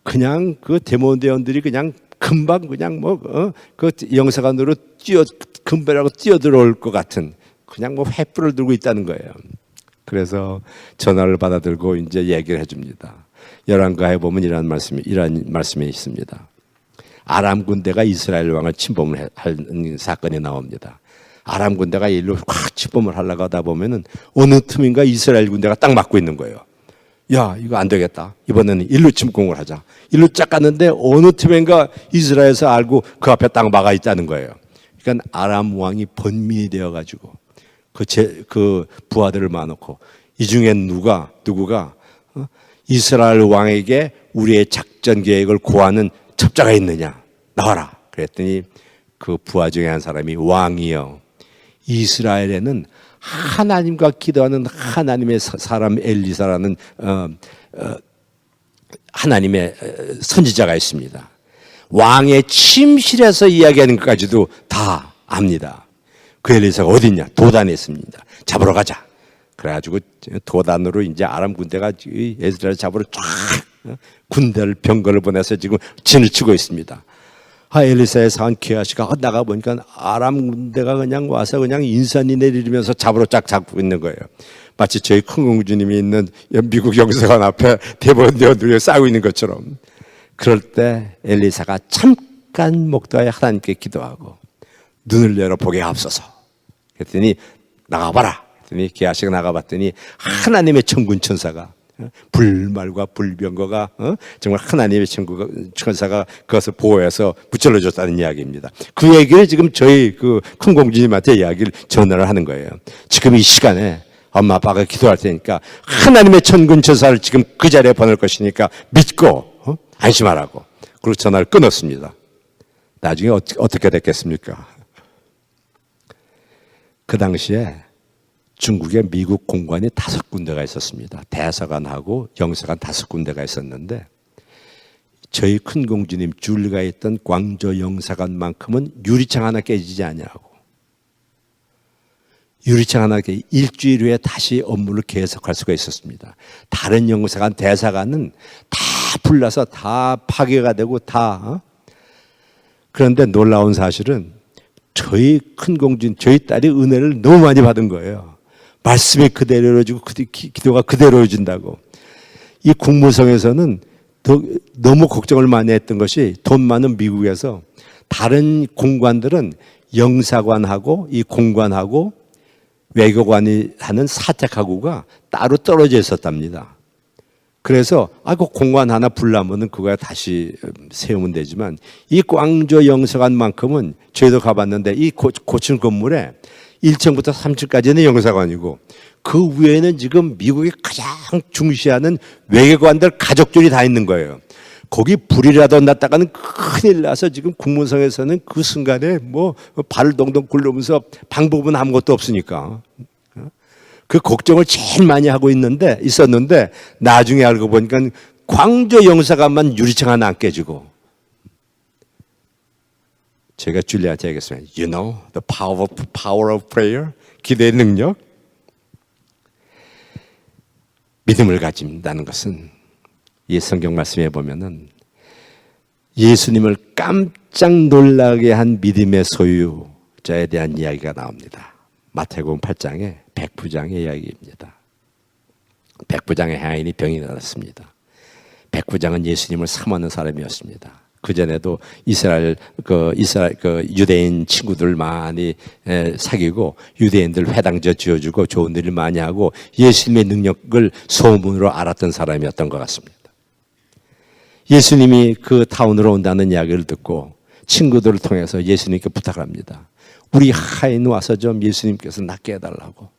그냥 그 대모대원들이 그냥 금방 그냥 그 영사관으로 금배라고 뛰어들어올 것 같은 그냥 횃불을 들고 있다는 거예요. 그래서 전화를 받아들고 이제 얘기를 해줍니다. 열왕가에 보면 이런 말씀이 있습니다. 아람 군대가 이스라엘 왕을 침범을 하는 사건이 나옵니다. 아람 군대가 일로 확 침범을 하려고 하다 보면은 어느 틈인가 이스라엘 군대가 딱 막고 있는 거예요. 야, 이거 안 되겠다. 이번에는 일로 침공을 하자. 일로 쫙 갔는데 어느 틈인가 이스라엘에서 알고 그 앞에 딱 막아 있다는 거예요. 그러니까 아람 왕이 번민이 되어가지고 그 부하들을 모아놓고 이 중에 누구가 이스라엘 왕에게 우리의 작전 계획을 고하는 첩자가 있느냐 나와라. 그랬더니 그 부하 중에 한 사람이 왕이여 이스라엘에는 하나님과 기도하는 하나님의 사람 엘리사라는 하나님의 선지자가 있습니다. 왕의 침실에서 이야기하는 것까지도 다 압니다. 그 엘리사가 어디 있냐? 도단에 있습니다. 잡으러 가자. 그래가지고 도단으로 이제 아람 군대가 이스라엘 잡으러 쫙 군대를 병거를 보내서 지금 진을 치고 있습니다. 엘리사의 사원 기하시가 나가 보니까 아람 군대가 그냥 와서 그냥 인산인해를 이루면서 잡으러 쫙 잡고 있는 거예요. 마치 저희 큰 공주님이 있는 미국 영사관 앞에 대법원들이 싸우고 있는 것처럼, 그럴 때 엘리사가 잠깐 목도하여 하나님께 기도하고 눈을 열어 보게 하옵소서. 그랬더니 나가봐라. 그랬더니 게하시가 나가봤더니 하나님의 천군 천사가, 불말과 불병거가 정말 하나님의 천사가 그것을 보호해서 붙들어줬다는 이야기입니다. 그 얘기를 지금 저희 그 큰 공주님한테 이야기를 전화를 하는 거예요. 지금 이 시간에 엄마 아빠가 기도할 테니까 하나님의 천군 천사를 지금 그 자리에 보낼 것이니까 믿고 안심하라고. 그리고 전화를 끊었습니다. 나중에 어떻게 됐겠습니까? 그 당시에 중국에 미국 공관이 5군데가 있었습니다. 대사관하고 영사관 5군데가 있었는데 저희 큰 공주님 줄리가 있던 광저 영사관만큼은 유리창 하나 깨지지 아니하고, 유리창 하나 깨지 일주일 후에 다시 업무를 계속할 수가 있었습니다. 다른 영사관 대사관은 다 불나서 다 파괴가 되고 다. 그런데 놀라운 사실은 저희 큰 공주님, 저희 딸이 은혜를 너무 많이 받은 거예요. 말씀이 그대로 이루어지고 기도가 그대로 이루어진다고. 이 국무성에서는 너무 걱정을 많이 했던 것이, 돈 많은 미국에서 다른 공관들은 영사관하고 이 공관하고 외교관이 하는 사택하고가 따로 떨어져 있었답니다. 그래서 그 공관 하나 불나면은 그거야 다시 세우면 되지만, 이 광저 영사관만큼은 저희도 가봤는데 이 고층 건물에 1층부터 3층까지는 영사관이고 그 위에는 지금 미국이 가장 중시하는 외교관들 가족들이 다 있는 거예요. 거기 불이라도 났다가는 큰일 나서 지금 국무성에서는 그 순간에 뭐 발을 동동 굴르면서 방법은 아무것도 없으니까 그 걱정을 제일 많이 하고 있었는데 나중에 알고 보니까 광저 영사관만 유리창 하나 안 깨지고, 제가 줄리아한테 얘기했습니다. You know the power of prayer? 기도의 능력? 믿음을 가진다는 것은 이 성경 말씀에 보면은 예수님을 깜짝 놀라게 한 믿음의 소유자에 대한 이야기가 나옵니다. 마태복음 8장의 백부장의 이야기입니다. 백부장의 하인이 병이 났습니다. 백부장은 예수님을 사모하는 사람이었습니다. 그 전에도 이스라엘 유대인 친구들 많이 사귀고 유대인들 회당저 지어주고 좋은 일을 많이 하고 예수님의 능력을 소문으로 알았던 사람이었던 것 같습니다. 예수님이 그 타운으로 온다는 이야기를 듣고 친구들을 통해서 예수님께 부탁합니다. 우리 하인 와서 좀 예수님께서 낫게 해달라고.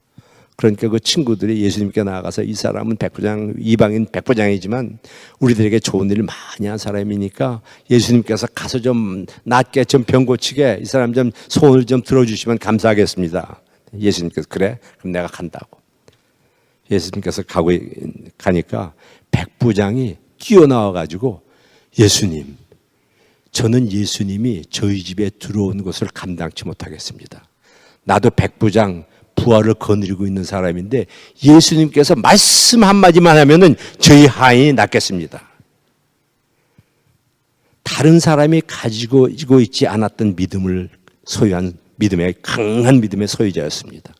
그러니까 그 친구들이 예수님께 나아가서 이 사람은 백부장, 이방인 백부장이지만 우리들에게 좋은 일을 많이 한 사람이니까 예수님께서 가서 좀 낫게 좀 병 고치게 이 사람 좀 소원을 좀 들어주시면 감사하겠습니다. 예수님께서 그래? 그럼 내가 간다고. 예수님께서 가니까 백부장이 뛰어나와가지고 예수님, 저는 예수님이 저희 집에 들어온 것을 감당치 못하겠습니다. 나도 백부장 부하를 거느리고 있는 사람인데 예수님께서 말씀 한마디만 하면은 저희 하인이 낫겠습니다. 다른 사람이 가지고 있지 않았던 믿음을 소유한 강한 믿음의 소유자였습니다.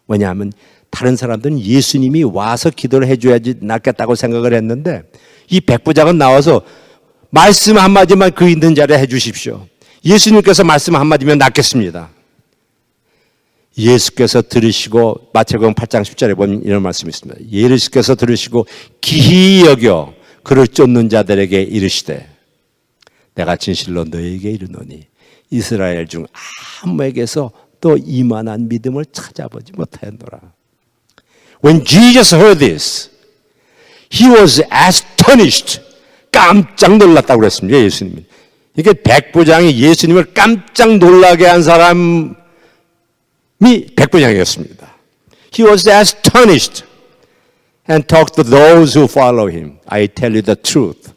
왜냐하면 다른 사람들은 예수님이 와서 기도를 해줘야지 낫겠다고 생각을 했는데 이 백부장은 나와서 말씀 한마디만 그 있는 자리에 해주십시오. 예수님께서 말씀 한마디면 낫겠습니다. 예수께서 들으시고 마태복음 8장 10절에 보면 이런 말씀이 있습니다. 예수께서 들으시고 기히 여겨 그를 쫓는 자들에게 이르시되 내가 진실로 너에게 이르노니 이스라엘 중 아무에게서 또 이만한 믿음을 찾아보지 못하였노라. When Jesus heard this, he was astonished. 깜짝 놀랐다고 그랬습니다. 예수님이. 이게 백부장이 예수님을 깜짝 놀라게 한 사람이 백부장이었습니다. He was astonished and talked to those who follow him. I tell you the truth.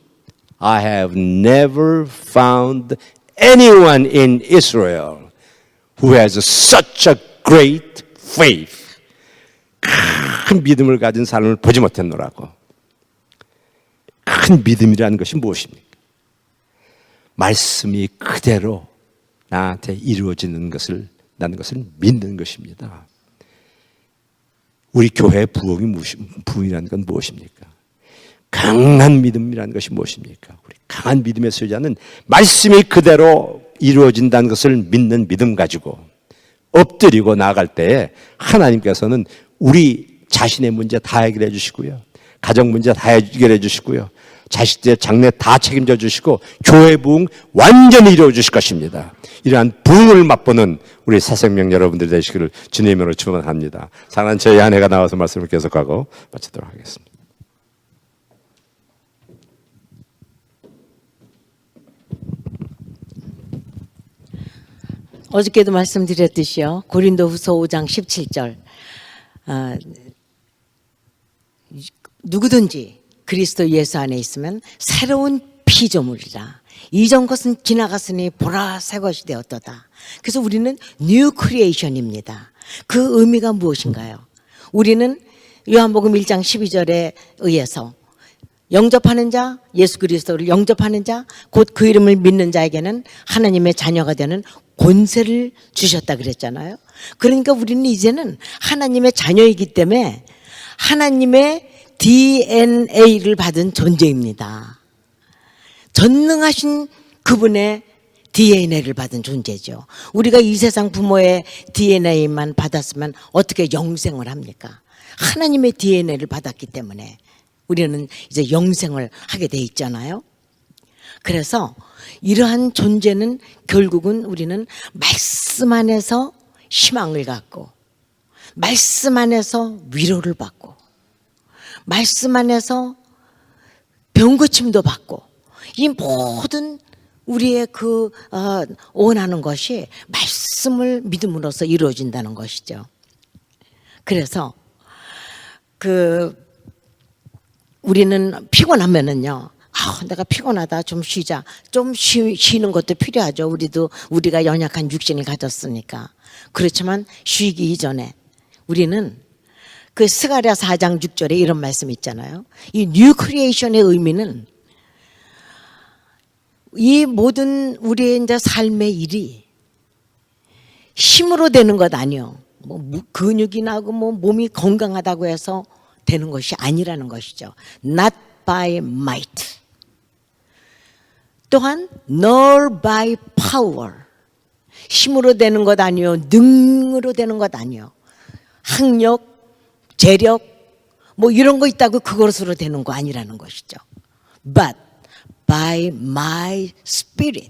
I have never found anyone in Israel who has such a great faith. 큰 믿음을 가진 사람을 보지 못했노라고. 큰 믿음이라는 것이 무엇입니까? 말씀이 그대로 나한테 이루어지는 것을, 나는 것을 믿는 것입니다. 우리 교회의 부흥이라는 건 무엇입니까? 강한 믿음이라는 것이 무엇입니까? 우리 강한 믿음의 소유자는 말씀이 그대로 이루어진다는 것을 믿는 믿음 가지고 엎드리고 나아갈 때에 하나님께서는 우리 자신의 문제 다 해결해 주시고요, 가정 문제 다 해결해 주시고요, 자식들의 장래 다 책임져 주시고 교회 부흥 완전히 이루어 주실 것입니다. 이러한 부흥을 맛보는 우리 새생명 여러분들 되시기를 주님으로 축원합니다. 사랑하는 저희 아내가 나와서 말씀을 계속하고 마치도록 하겠습니다. 어저께도 말씀드렸듯이요, 고린도후서 5장 17절, 누구든지 그리스도 예수 안에 있으면 새로운 피조물이라. 이전 것은 지나갔으니 보라 새 것이 되었도다. 그래서 우리는 뉴 크리에이션입니다. 그 의미가 무엇인가요? 우리는 요한복음 1장 12절에 의해서 영접하는 자, 예수 그리스도를 영접하는 자, 곧 그 이름을 믿는 자에게는 하나님의 자녀가 되는 권세를 주셨다 그랬잖아요. 그러니까 우리는 이제는 하나님의 자녀이기 때문에 하나님의 DNA를 받은 존재입니다. 전능하신 그분의 DNA를 받은 존재죠. 우리가 이 세상 부모의 DNA만 받았으면 어떻게 영생을 합니까? 하나님의 DNA를 받았기 때문에 우리는 이제 영생을 하게 돼 있잖아요. 그래서 이러한 존재는 결국은 우리는 말씀 안에서 희망을 갖고, 말씀 안에서 위로를 받고, 말씀 안에서 병고침도 받고, 이 모든 우리의 원하는 것이 말씀을 믿음으로써 이루어진다는 것이죠. 그래서 우리는 피곤하면은요, 내가 피곤하다, 좀 쉬자. 좀 쉬는 것도 필요하죠. 우리가 연약한 육신을 가졌으니까. 그렇지만 쉬기 이전에 우리는 그 스가랴 4장 6절에 이런 말씀 있잖아요. 이 뉴 크리에이션의 의미는 이 모든 우리의 이제 삶의 일이 힘으로 되는 것 아니요. 근육이 나고 몸이 건강하다고 해서 되는 것이 아니라는 것이죠. Not by might. 또한 nor by power. 힘으로 되는 것 아니요, 능으로 되는 것 아니요, 학력, 재력 이런 거 있다고 그것으로 되는 거 아니라는 것이죠. But by my spirit.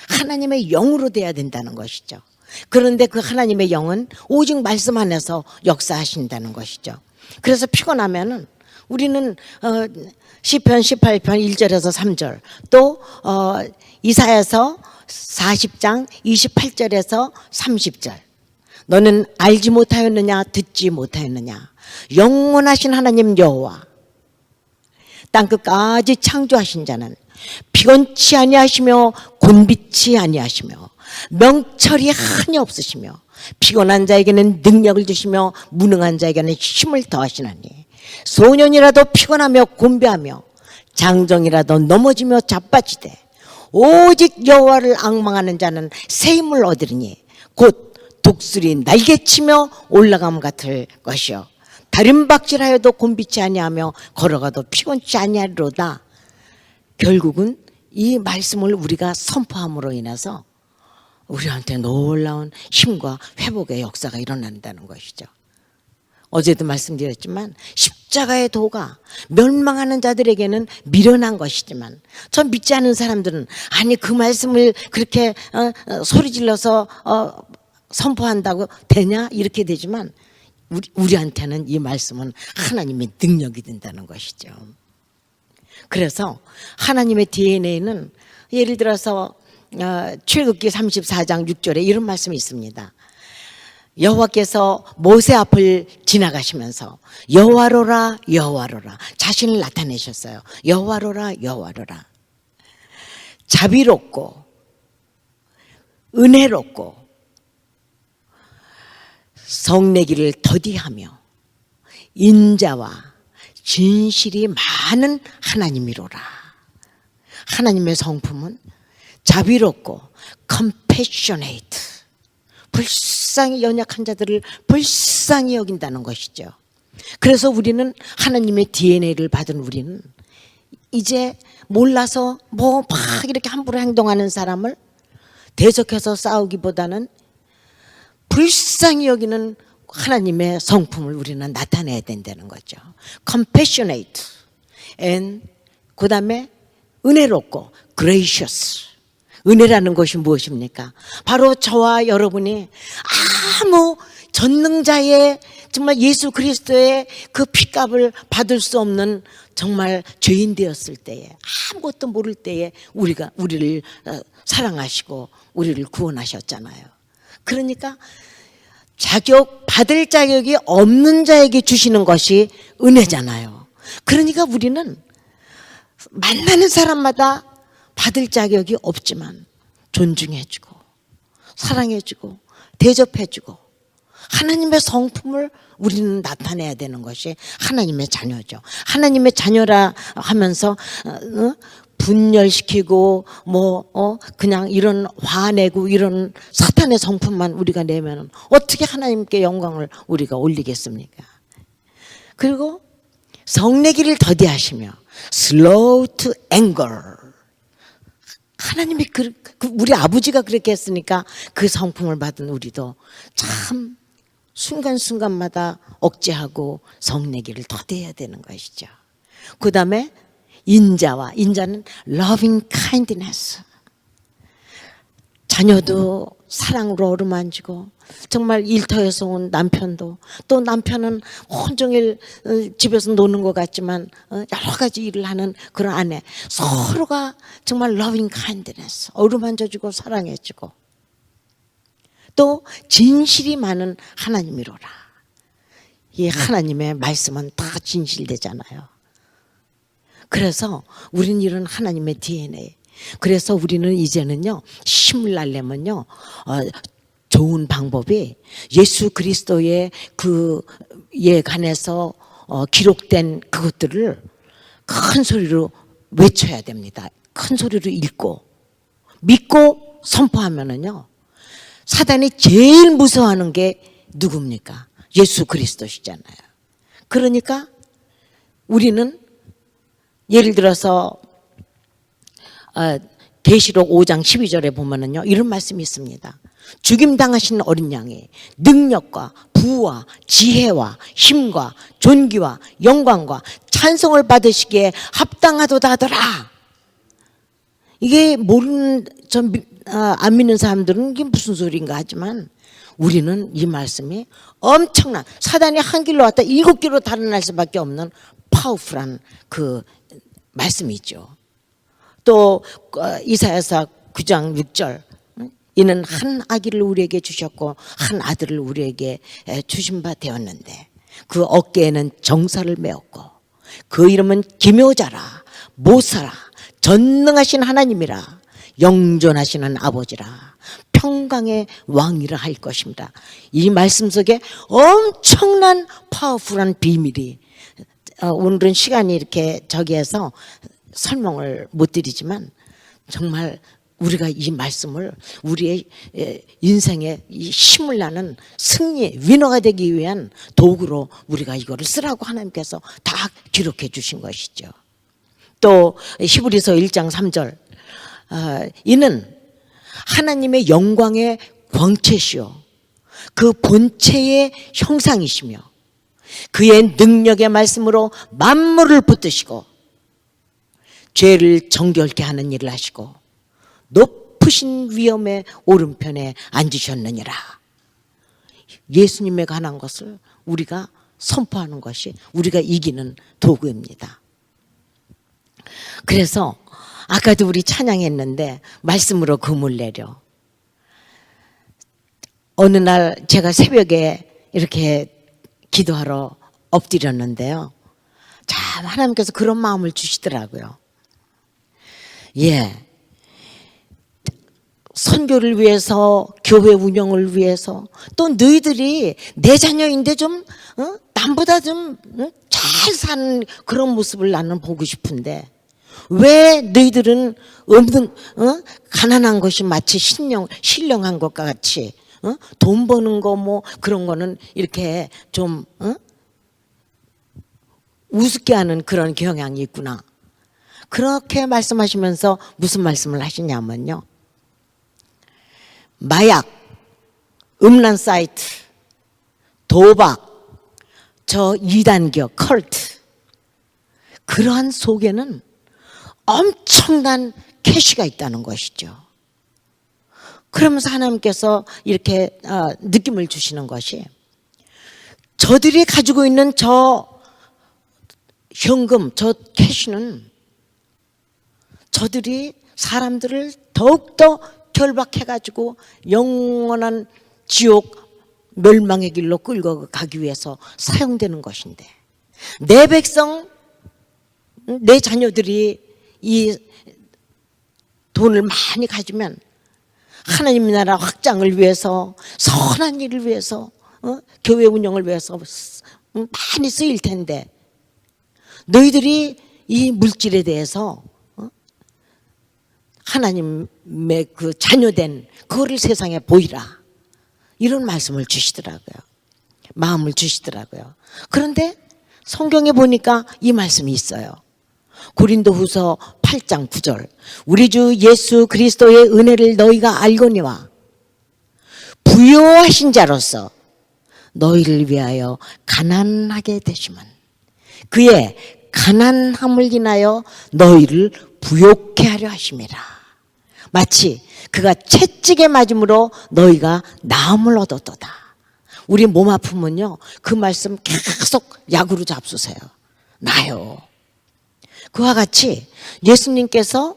하나님의 영으로 돼야 된다는 것이죠. 그런데 그 하나님의 영은 오직 말씀 안에서 역사하신다는 것이죠. 그래서 피곤하면은 우리는 시편 18편 1절에서 3절, 또 이사야서 40장 28절에서 30절, 너는 알지 못하였느냐, 듣지 못하였느냐, 영원하신 하나님 여호와 땅끝까지 창조하신 자는 피곤치 아니하시며 곤비치 아니하시며 명철이 한이 없으시며 피곤한 자에게는 능력을 주시며 무능한 자에게는 힘을 더하시나니 소년이라도 피곤하며 곤배하며 장정이라도 넘어지며 자빠지되 오직 여호와를 앙망하는 자는 새 힘을 얻으리니 곧 독수리 날개치며 올라감 같을 것이요 다림박질하여도 곤비치 아니하며 걸어가도 피곤치 아니하리로다. 결국은 이 말씀을 우리가 선포함으로 인해서 우리한테 놀라운 힘과 회복의 역사가 일어난다는 것이죠. 어제도 말씀드렸지만 십자가의 도가 멸망하는 자들에게는 미련한 것이지만 저 믿지 않는 사람들은 아니 그 말씀을 그렇게 소리질러서 선포한다고 되냐 이렇게 되지만 우리한테는 이 말씀은 하나님의 능력이 된다는 것이죠. 그래서 하나님의 DNA는 예를 들어서 출애굽기 34장 6절에 이런 말씀이 있습니다. 여호와께서 모세 앞을 지나가시면서 여호와로라 여호와로라 자신을 나타내셨어요. 여호와로라 여호와로라. 자비롭고 은혜롭고 성내기를 더디하며 인자와 진실이 많은 하나님이로라. 하나님의 성품은 자비롭고 compassionate, 불쌍히 연약한 자들을 불쌍히 여긴다는 것이죠. 그래서 우리는 하나님의 DNA를 받은 우리는 이제 몰라서 뭐 막 이렇게 함부로 행동하는 사람을 대적해서 싸우기보다는 불쌍히 여기는 하나님의 성품을 우리는 나타내야 된다는 거죠. compassionate and 그 다음에 은혜롭고 gracious. 은혜라는 것이 무엇입니까? 바로 저와 여러분이 아무 전능자의 정말 예수 그리스도의 그 핏값을 받을 수 없는 정말 죄인 되었을 때에, 아무것도 모를 때에 우리를 사랑하시고 우리를 구원하셨잖아요. 그러니까 받을 자격이 없는 자에게 주시는 것이 은혜잖아요. 그러니까 우리는 만나는 사람마다 받을 자격이 없지만 존중해주고 사랑해주고 대접해주고 하나님의 성품을 우리는 나타내야 되는 것이 하나님의 자녀죠. 하나님의 자녀라 하면서 분열시키고 그냥 이런 화내고 이런 사탄의 성품만 우리가 내면 어떻게 하나님께 영광을 우리가 올리겠습니까? 그리고 성내기를 더디하시며 slow to anger. 하나님이 우리 아버지가 그렇게 했으니까 그 성품을 받은 우리도 참 순간순간마다 억제하고 성내기를 더뎌야 되는 것이죠. 그 다음에 인자는 loving kindness. 자녀도 사랑으로 어루만지고 정말 일터에서 온 남편도 또 남편은 온종일 집에서 노는 것 같지만 여러 가지 일을 하는 그런 아내, 서로가 정말 loving kindness 어루만져주고 사랑해주고 또 진실이 많은 하나님이로라. 이 하나님의 말씀은 다 진실되잖아요. 그래서 우리는 이런 하나님의 DNA. 그래서 우리는 이제는요 힘을 내려면요 좋은 방법이 예수 그리스도의 그에 관해서 기록된 그것들을 큰 소리로 외쳐야 됩니다. 큰 소리로 읽고 믿고 선포하면은요 사단이 제일 무서워하는 게 누굽니까? 예수 그리스도시잖아요. 그러니까 우리는 예를 들어서 계시록 5장 12절에 보면은요 이런 말씀이 있습니다. 죽임당하신 어린 양이 능력과 부와 지혜와 힘과 존귀와 영광과 찬송을 받으시기에 합당하도다 하더라. 이게 안 믿는 사람들은 이게 무슨 소리인가 하지만 우리는 이 말씀이 엄청난, 사단이 한 길로 왔다 7길로 달아날 수밖에 없는 파워풀한 그 말씀이 있죠. 또 이사야서 9장 6절 이는 한 아기를 우리에게 주셨고 한 아들을 우리에게 주신 바 되었는데 그 어깨에는 정사를 메었고 그 이름은 기묘자라 모사라 전능하신 하나님이라 영존하시는 아버지라 평강의 왕이라 할 것입니다. 이 말씀 속에 엄청난 파워풀한 비밀이 오늘은 시간이 이렇게 저기해서 설명을 못 드리지만 정말 우리가 이 말씀을 우리의 인생에 이 힘을 나는 승리, 위너가 되기 위한 도구로 우리가 이거를 쓰라고 하나님께서 다 기록해 주신 것이죠. 또 히브리서 1장 3절 이는 하나님의 영광의 광채시요 그 본체의 형상이시며 그의 능력의 말씀으로 만물을 붙드시고 죄를 정결케 하는 일을 하시고 높으신 위엄의 오른편에 앉으셨느니라. 예수님에 관한 것을 우리가 선포하는 것이 우리가 이기는 도구입니다. 그래서 아까도 우리 찬양했는데 말씀으로 금을 내려. 어느 날 제가 새벽에 이렇게 기도하러 엎드렸는데요. 참 하나님께서 그런 마음을 주시더라고요. 선교를 위해서 교회 운영을 위해서 또 너희들이 내 자녀인데 좀 남보다 좀 잘 사는 그런 모습을 나는 보고 싶은데 왜 너희들은 없는 가난한 것이 마치 신령한 것과 같이 돈 버는 거 뭐 그런 거는 이렇게 좀 우습게 하는 그런 경향이 있구나. 그렇게 말씀하시면서 무슨 말씀을 하시냐면요. 마약, 음란 사이트, 도박, 저 이단교, 컬트, 그러한 속에는 엄청난 캐시가 있다는 것이죠. 그러면서 하나님께서 이렇게 느낌을 주시는 것이, 저들이 가지고 있는 저 현금, 저 캐시는 저들이 사람들을 더욱더 결박해가지고 영원한 지옥 멸망의 길로 끌고 가기 위해서 사용되는 것인데, 내 백성, 내 자녀들이 이 돈을 많이 가지면 하나님 나라 확장을 위해서, 선한 일을 위해서, 교회 운영을 위해서 많이 쓰일 텐데, 너희들이 이 물질에 대해서 하나님의 그 자녀된 그거를 세상에 보이라, 이런 말씀을 주시더라고요. 마음을 주시더라고요. 그런데 성경에 보니까 이 말씀이 있어요. 고린도후서 8장 9절, 우리 주 예수 그리스도의 은혜를 너희가 알거니와 부요하신 자로서 너희를 위하여 가난하게 되시면 그의 가난함을 인하여 너희를 부욕케 하려 하심이라. 마치 그가 채찍에 맞음으로 너희가 나음을 얻었도다. 우리 몸 아프면요, 그 말씀 계속 약으로 잡수세요. 나요. 그와 같이 예수님께서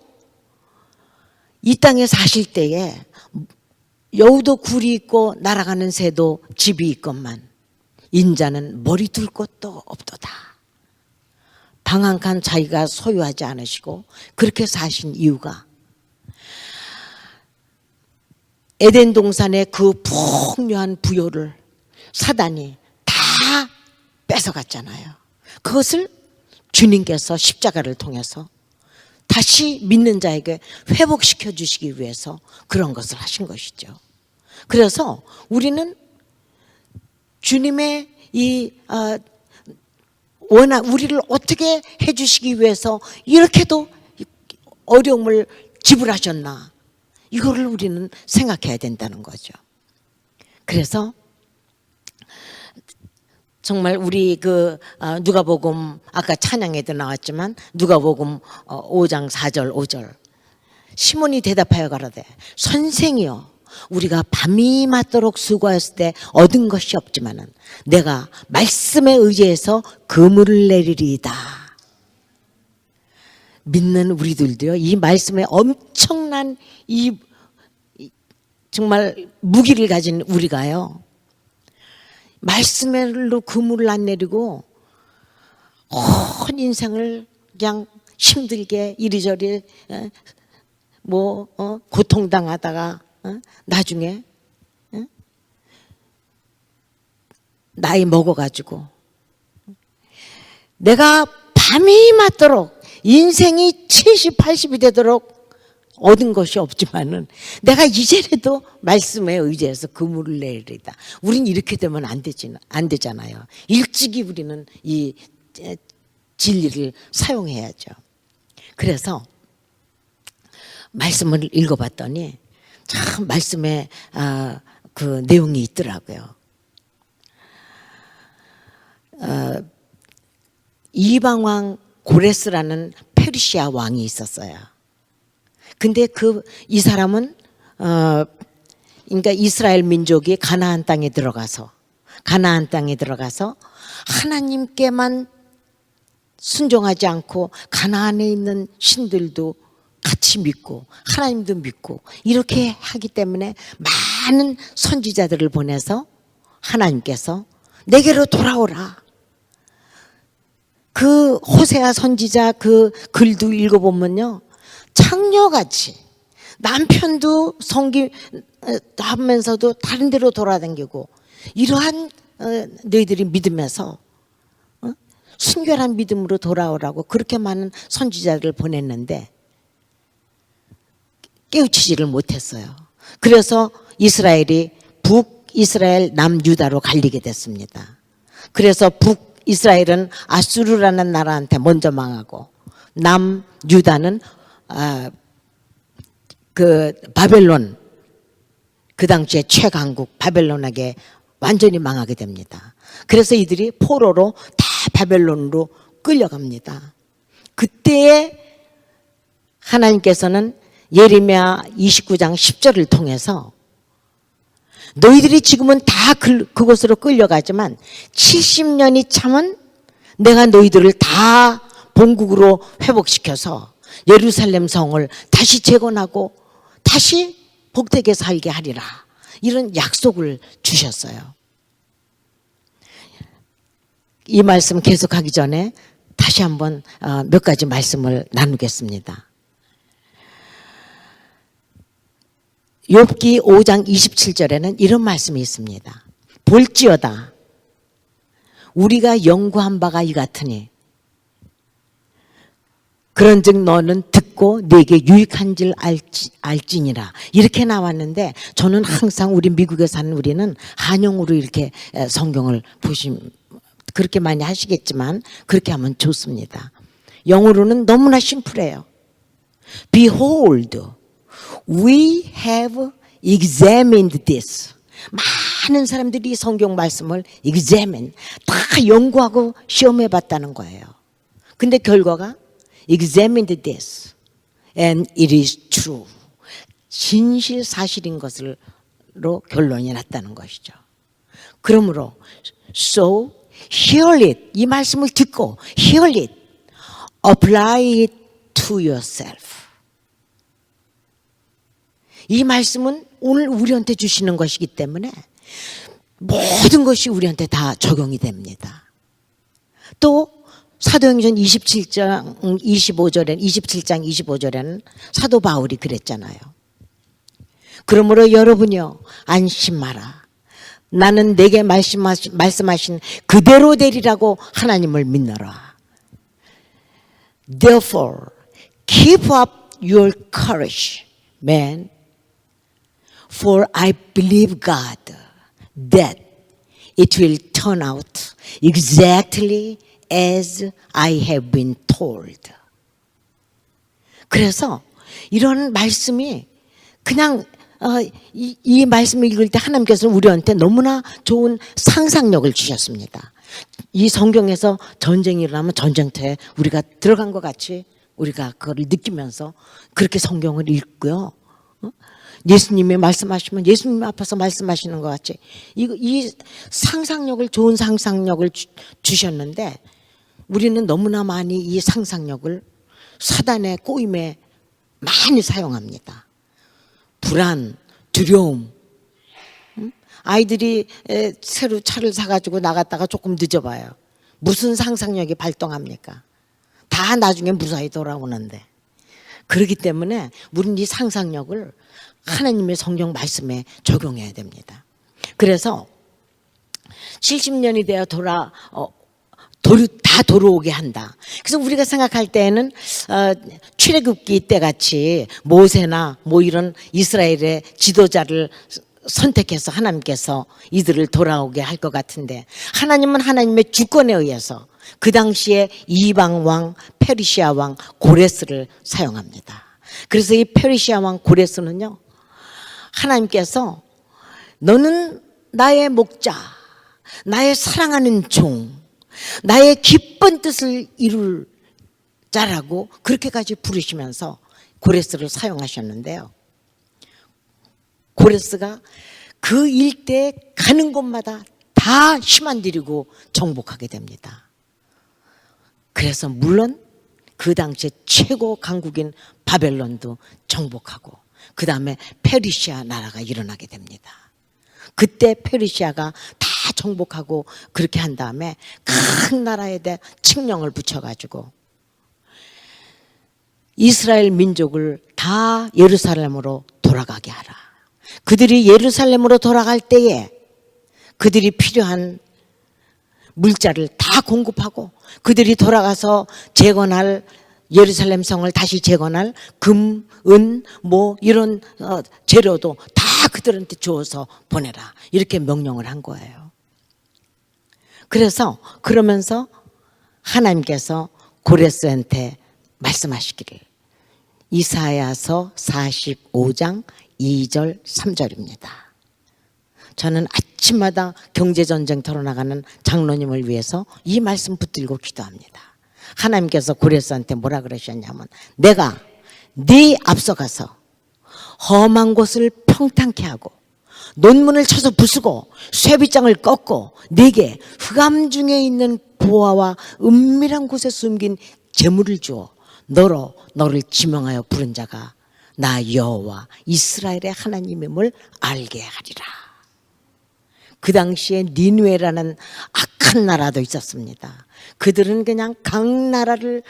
이 땅에 사실 때에 여우도 굴이 있고 날아가는 새도 집이 있건만 인자는 머리 둘 곳도 없도다. 방 한 칸 자기가 소유하지 않으시고 그렇게 사신 이유가, 에덴 동산의 그 풍요한 부요를 사단이 다 뺏어갔잖아요. 그것을 주님께서 십자가를 통해서 다시 믿는 자에게 회복시켜 주시기 위해서 그런 것을 하신 것이죠. 그래서 우리는 주님의 이 원한 우리를 어떻게 해 주시기 위해서 이렇게도 어려움을 지불하셨나, 이거를 우리는 생각해야 된다는 거죠. 그래서 정말 우리 그 누가복음, 아까 찬양에도 나왔지만 누가복음 5장 4절 5절, 시몬이 대답하여 가로되 선생이여, 우리가 밤이 맞도록 수고하였을 때 얻은 것이 없지만은 내가 말씀에 의지해서 그물을 내리리이다. 믿는 우리들도요, 이 말씀에 엄청난 이 정말 무기를 가진 우리가요, 말씀으로 그물을 안 내리고 온 인생을 그냥 힘들게 이리저리 고통당하다가 나중에 나이 먹어가지고 내가 밤이 맞도록 인생이 70, 80이 되도록 얻은 것이 없지만은 내가 이제라도 말씀에 의지해서 그물을 내리다. 우린 이렇게 되면 안 되잖아요. 일찍이 우리는 이 진리를 사용해야죠. 그래서 말씀을 읽어봤더니 참 말씀에 그 내용이 있더라고요. 이방왕 고레스라는 페르시아 왕이 있었어요. 근데 이 사람은 그러니까 이스라엘 민족이 가나안 땅에 들어가서 하나님께만 순종하지 않고 가나안에 있는 신들도 같이 믿고 하나님도 믿고 이렇게 하기 때문에 많은 선지자들을 보내서 하나님께서 내게로 돌아오라. 그 호세아 선지자 그 글도 읽어보면요, 창녀같이 남편도 섬기하면서도 다른 데로 돌아다니고 이러한 너희들이 믿음에서 순결한 믿음으로 돌아오라고 그렇게 많은 선지자들을 보냈는데 깨우치지를 못했어요. 그래서 이스라엘이 북이스라엘 남유다로 갈리게 됐습니다. 그래서 이스라엘은 아수르라는 나라한테 먼저 망하고 남유다는 그 바벨론, 그 당시에 최강국 바벨론에게 완전히 망하게 됩니다. 그래서 이들이 포로로 다 바벨론으로 끌려갑니다. 그때에 하나님께서는 예레미야 29장 10절을 통해서 너희들이 지금은 다 그곳으로 끌려가지만 70년이 참은 내가 너희들을 다 본국으로 회복시켜서 예루살렘 성을 다시 재건하고 다시 복되게 살게 하리라, 이런 약속을 주셨어요. 이 말씀 계속하기 전에 다시 한번 몇 가지 말씀을 나누겠습니다. 욥기 5장 27절에는 이런 말씀이 있습니다. 볼지어다 우리가 연구한 바가 이 같으니 그런즉 너는 듣고 네게 유익한 줄 알지니라, 이렇게 나왔는데 저는 항상 우리 미국에 사는 우리는 한영으로 이렇게 성경을 그렇게 많이 하시겠지만 그렇게 하면 좋습니다. 영어로는 너무나 심플해요. Behold, we have examined this. 많은 사람들이 성경 말씀을 examine, 다 연구하고 시험해 봤다는 거예요. 근데 결과가 examined this and it is true. 진실 사실인 것으로 결론이 났다는 것이죠. 그러므로 so hear it, 이 말씀을 듣고 hear it, apply it to yourself. 이 말씀은 오늘 우리한테 주시는 것이기 때문에 모든 것이 우리한테 다 적용이 됩니다. 또 사도행전 27장 25절에는 사도 바울이 그랬잖아요. 그러므로 여러분이요 안심 마라. 나는 내게 말씀하신 그대로 되리라고 하나님을 믿노라. Therefore, keep up your courage, man. For I believe God that it will turn out exactly as I have been told. 그래서 이런 말씀이 그냥 이 말씀을 읽을 때 하나님께서는 우리한테 너무나 좋은 상상력을 주셨습니다. 이 성경에서 전쟁이 일어나면 전쟁터에 우리가 들어간 것 같이 우리가 그걸 느끼면서 그렇게 성경을 읽고요. 예수님이 말씀하시면 예수님 앞에서 말씀하시는 것 같이 이 상상력을, 좋은 상상력을 주셨는데 우리는 너무나 많이 이 상상력을 사단의 꼬임에 많이 사용합니다. 불안, 두려움. 아이들이 새로 차를 사가지고 나갔다가 조금 늦어봐요. 무슨 상상력이 발동합니까? 다 나중에 무사히 돌아오는데. 그렇기 때문에 우리는 이 상상력을 하나님의 성경 말씀에 적용해야 됩니다. 그래서 70년이 되어 다 돌아오게 한다. 그래서 우리가 생각할 때에는 출애굽기 때 같이 모세나 뭐 이런 이스라엘의 지도자를 선택해서 하나님께서 이들을 돌아오게 할 것 같은데, 하나님은 하나님의 주권에 의해서 그 당시에 이방 왕 페르시아 왕 고레스를 사용합니다. 그래서 이 페르시아 왕 고레스는요, 하나님께서 너는 나의 목자, 나의 사랑하는 종, 나의 기쁜 뜻을 이룰 자라고 그렇게까지 부르시면서 고레스를 사용하셨는데요. 고레스가 그 일대에 가는 곳마다 다 힘안 들이고 정복하게 됩니다. 그래서 물론 그 당시에 최고 강국인 바벨론도 정복하고 그 다음에 페르시아 나라가 일어나게 됩니다. 그때 페르시아가 다 정복하고 그렇게 한 다음에 큰 나라에 대해 칙령을 붙여가지고 이스라엘 민족을 다 예루살렘으로 돌아가게 하라. 그들이 예루살렘으로 돌아갈 때에 그들이 필요한 물자를 다 공급하고 그들이 돌아가서 재건할 예루살렘 성을 다시 재건할 금, 은, 뭐 이런 재료도 다 그들한테 주어서 보내라. 이렇게 명령을 한 거예요. 그래서 그러면서 하나님께서 고레스한테 말씀하시기를, 이사야서 45장 2절 3절입니다. 저는 아침마다 경제전쟁 털어나가는 장로님을 위해서 이 말씀 붙들고 기도합니다. 하나님께서 고레스한테 뭐라 그러셨냐면, 내가 네 앞서가서 험한 곳을 평탄케 하고 논문을 쳐서 부수고 쇠빗장을 꺾고 네게 흑암 중에 있는 보화와 은밀한 곳에 숨긴 재물을 주어 너를 지명하여 부른 자가 나 여호와 이스라엘의 하나님임을 알게 하리라. 그 당시에 니느웨라는 악한 나라도 있었습니다. 그들은 그냥 각 나라를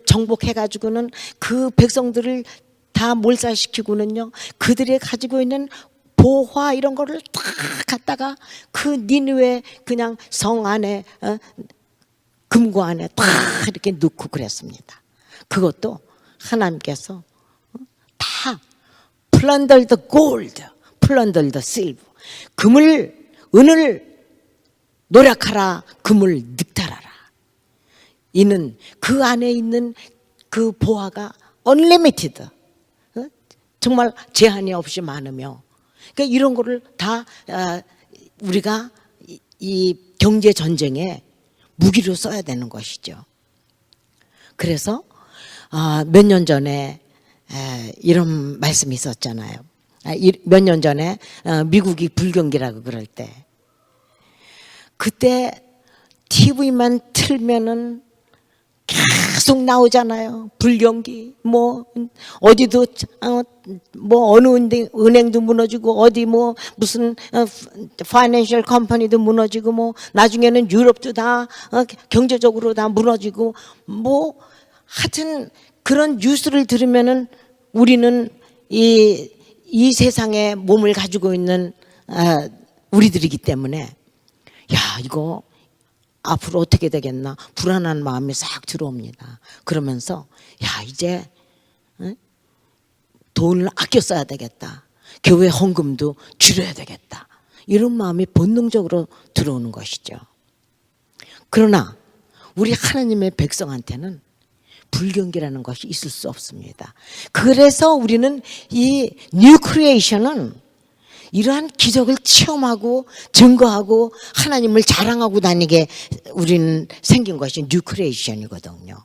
정복해가지고는 그 백성들을 다 몰살시키고는요, 그들이 가지고 있는 보화 이런 거를 다 갖다가 그 니느웨 그냥 성 안에, 금고 안에 다 이렇게 넣고 그랬습니다. 그것도 하나님께서 다 plunder the gold, plunder the silver, 은을 노력하라, 금을 늑탈하라. 이는 그 안에 있는 그 보화가 unlimited, 정말 제한이 없이 많으며, 그러니까 이런 거를 다 우리가 이 경제 전쟁에 무기로 써야 되는 것이죠. 그래서 몇 년 전에 이런 말씀이 있었잖아요. 몇 년 전에 미국이 불경기라고 그럴 때, 그때 TV만 틀면은 계속 나오잖아요. 불경기, 뭐 어디도 뭐 어느 은행도 무너지고, 어디 뭐 무슨 파이낸셜 컴퍼니도 무너지고, 뭐 나중에는 유럽도 다 경제적으로 다 무너지고, 뭐 하여튼 그런 뉴스를 들으면은 우리는 이 세상에 몸을 가지고 있는 우리들이기 때문에, 야, 이거 앞으로 어떻게 되겠나 불안한 마음이 싹 들어옵니다. 그러면서 야, 이제 돈을 아껴 써야 되겠다, 교회 헌금도 줄여야 되겠다, 이런 마음이 본능적으로 들어오는 것이죠. 그러나 우리 하나님의 백성한테는 불경기라는 것이 있을 수 없습니다. 그래서 우리는 이 뉴 크리에이션은 이러한 기적을 체험하고 증거하고 하나님을 자랑하고 다니게 우리는 생긴 것이 뉴 크리에이션이거든요.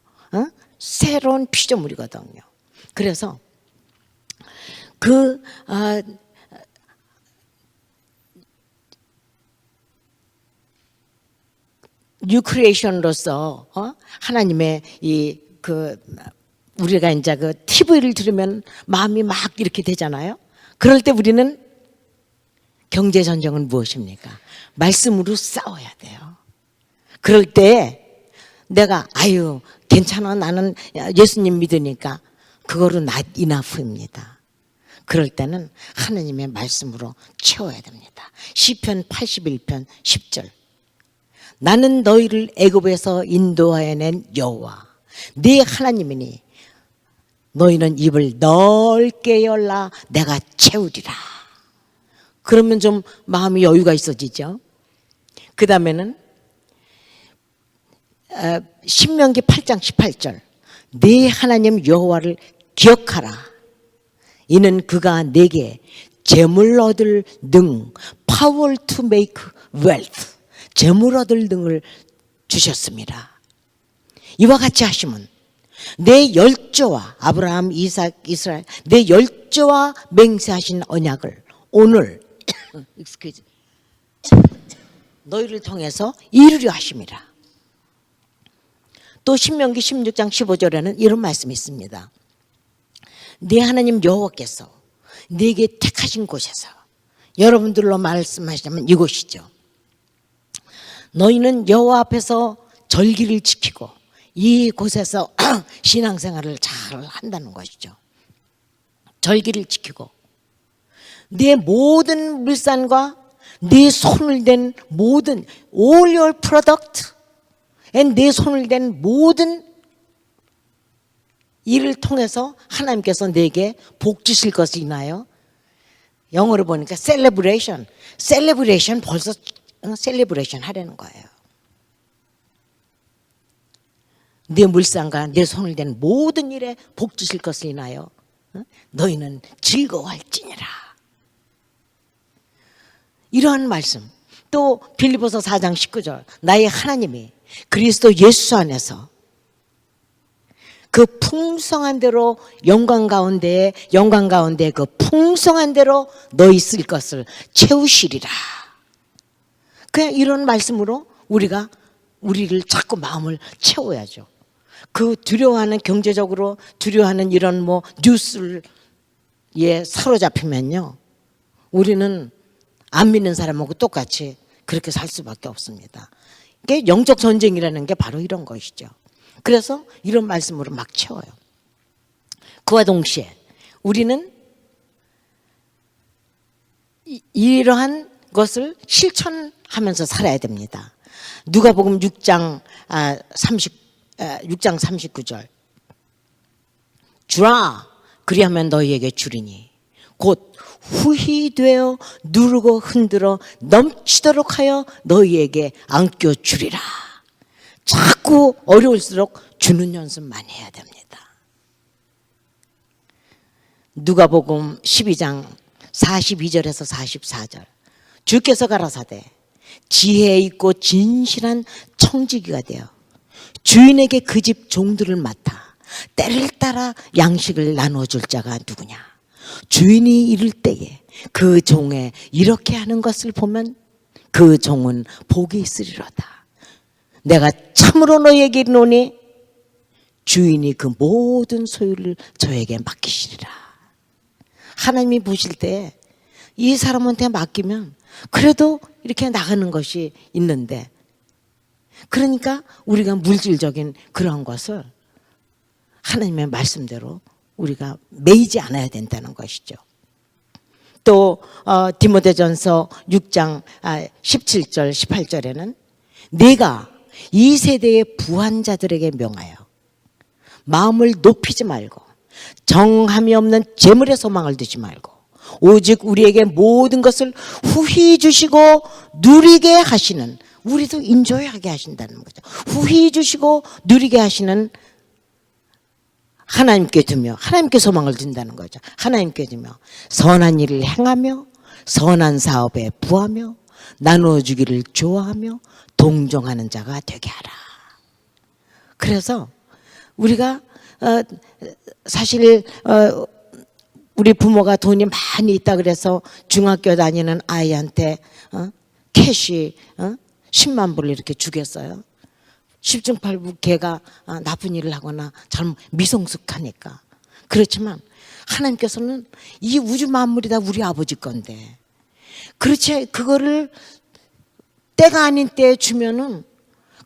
새로운 피조물이거든요. 그래서 뉴 크리에이션으로서 하나님의 우리가 이제 그 TV를 들으면 마음이 막 이렇게 되잖아요. 그럴 때 우리는 경제 전쟁은 무엇입니까? 말씀으로 싸워야 돼요. 그럴 때 내가 괜찮아, 나는 예수님 믿으니까, 그거로 not enough입니다. 그럴 때는 하나님의 말씀으로 채워야 됩니다. 시편 81편 10절. 나는 너희를 애굽에서 인도하여 낸 여호와 네 하나님이니 너희는 입을 넓게 열라 내가 채우리라. 그러면 좀 마음이 여유가 있어지죠. 그 다음에는 신명기 8장 18절. 네 하나님 여호와를 기억하라. 이는 그가 내게 재물 얻을 능, power to make wealth, 재물 얻을 능을 주셨습니다. 이와 같이 하시면 내 열조와 아브라함, 이삭, 이스라엘 내 열조와 맹세하신 언약을 오늘 너희를 통해서 이루려 하심이라. 또 신명기 16장 15절에는 이런 말씀이 있습니다. 네 하나님 여호와께서 네게 택하신 곳에서, 여러분들로 말씀하시자면 이곳이죠. 너희는 여호와 앞에서 절기를 지키고 이곳에서 신앙생활을 잘 한다는 것이죠. 절기를 지키고 네 모든 물산과 네 손을 댄 모든 all your product and 네 손을 댄 모든 일을 통해서 하나님께서 내게 복 주실 것이 있나요? 영어로 보니까 celebration 벌써 celebration 하려는 거예요. 내 물상과 내 손을 댄 모든 일에 복 주실 것을 인하여 너희는 즐거워할지니라. 이러한 말씀. 또 빌립보서 4장 19절 나의 하나님이 그리스도 예수 안에서 그 풍성한 대로 영광 가운데 그 풍성한 대로 너희 쓸 것을 채우시리라. 그냥 이런 말씀으로 우리를 자꾸 마음을 채워야죠. 그 두려워하는 경제적으로 두려워하는 이런 뉴스를 사로잡히면요, 우리는 안 믿는 사람하고 똑같이 그렇게 살 수밖에 없습니다. 이게 영적 전쟁이라는 게 바로 이런 것이죠. 그래서 이런 말씀으로 막 채워요. 그와 동시에 우리는 이러한 것을 실천하면서 살아야 됩니다. 누가복음 6장 39절 주라 그리하면 너희에게 주리니 곧 후히 되어 누르고 흔들어 넘치도록 하여 너희에게 안겨 주리라. 자꾸 어려울수록 주는 연습 많이 해야 됩니다. 누가복음 12장 42절에서 44절 주께서 가라사대 지혜 있고 진실한 청지기가 되어 주인에게 그 집 종들을 맡아 때를 따라 양식을 나눠줄 자가 누구냐. 주인이 이를 때에 그 종에 이렇게 하는 것을 보면 그 종은 복이 있으리로다. 내가 참으로 너희에게 이르노니 주인이 그 모든 소유를 저에게 맡기시리라. 하나님이 보실 때 이 사람한테 맡기면 그래도 이렇게 나가는 것이 있는데, 그러니까 우리가 물질적인 그런 것을 하나님의 말씀대로 우리가 매이지 않아야 된다는 것이죠. 또 디모데전서 6장 17절 18절에는 내가 이 세대의 부한 자들에게 명하여 마음을 높이지 말고 정함이 없는 재물의 소망을 두지 말고 오직 우리에게 모든 것을 후히 주시고 누리게 하시는, 우리도 인조하게 하신다는 거죠. 후히 주시고 누리게 하시는 하나님께 두며, 하나님께 소망을 둔다는 거죠. 하나님께 두며 선한 일을 행하며 선한 사업에 부하며 나누어주기를 좋아하며 동정하는 자가 되게 하라. 그래서 우리가 사실 우리 부모가 돈이 많이 있다 그래서 중학교 다니는 아이한테 캐시 10만 불을 이렇게 주겠어요? 십중팔구 걔가 나쁜 일을 하거나 잘 미성숙하니까. 그렇지만 하나님께서는 이 우주 만물이 다 우리 아버지 건데, 그렇지, 그거를 때가 아닌 때에 주면은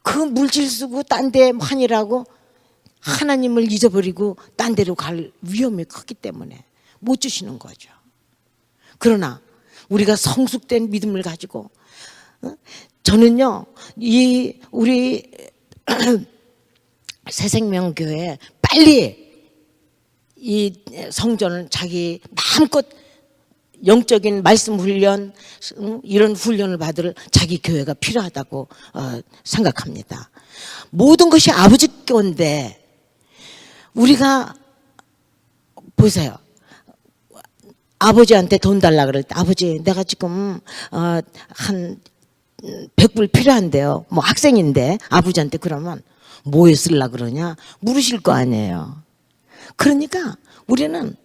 그 물질 쓰고 딴 데 환이라고 하나님을 잊어버리고 딴 데로 갈 위험이 크기 때문에 못 주시는 거죠. 그러나 우리가 성숙된 믿음을 가지고, 저는요 이 우리 새생명교회 빨리 이 성전을 자기 마음껏 영적인 말씀 훈련, 이런 훈련을 받을 자기 교회가 필요하다고 생각합니다. 모든 것이 아버지 건데, 우리가 보세요. 아버지한테 돈 달라 그럴 때, 아버지 내가 지금 한 100불 필요한데요. 뭐 학생인데 아버지한테 그러면 뭐에 쓰려고 그러냐 물으실 거 아니에요. 그러니까 우리는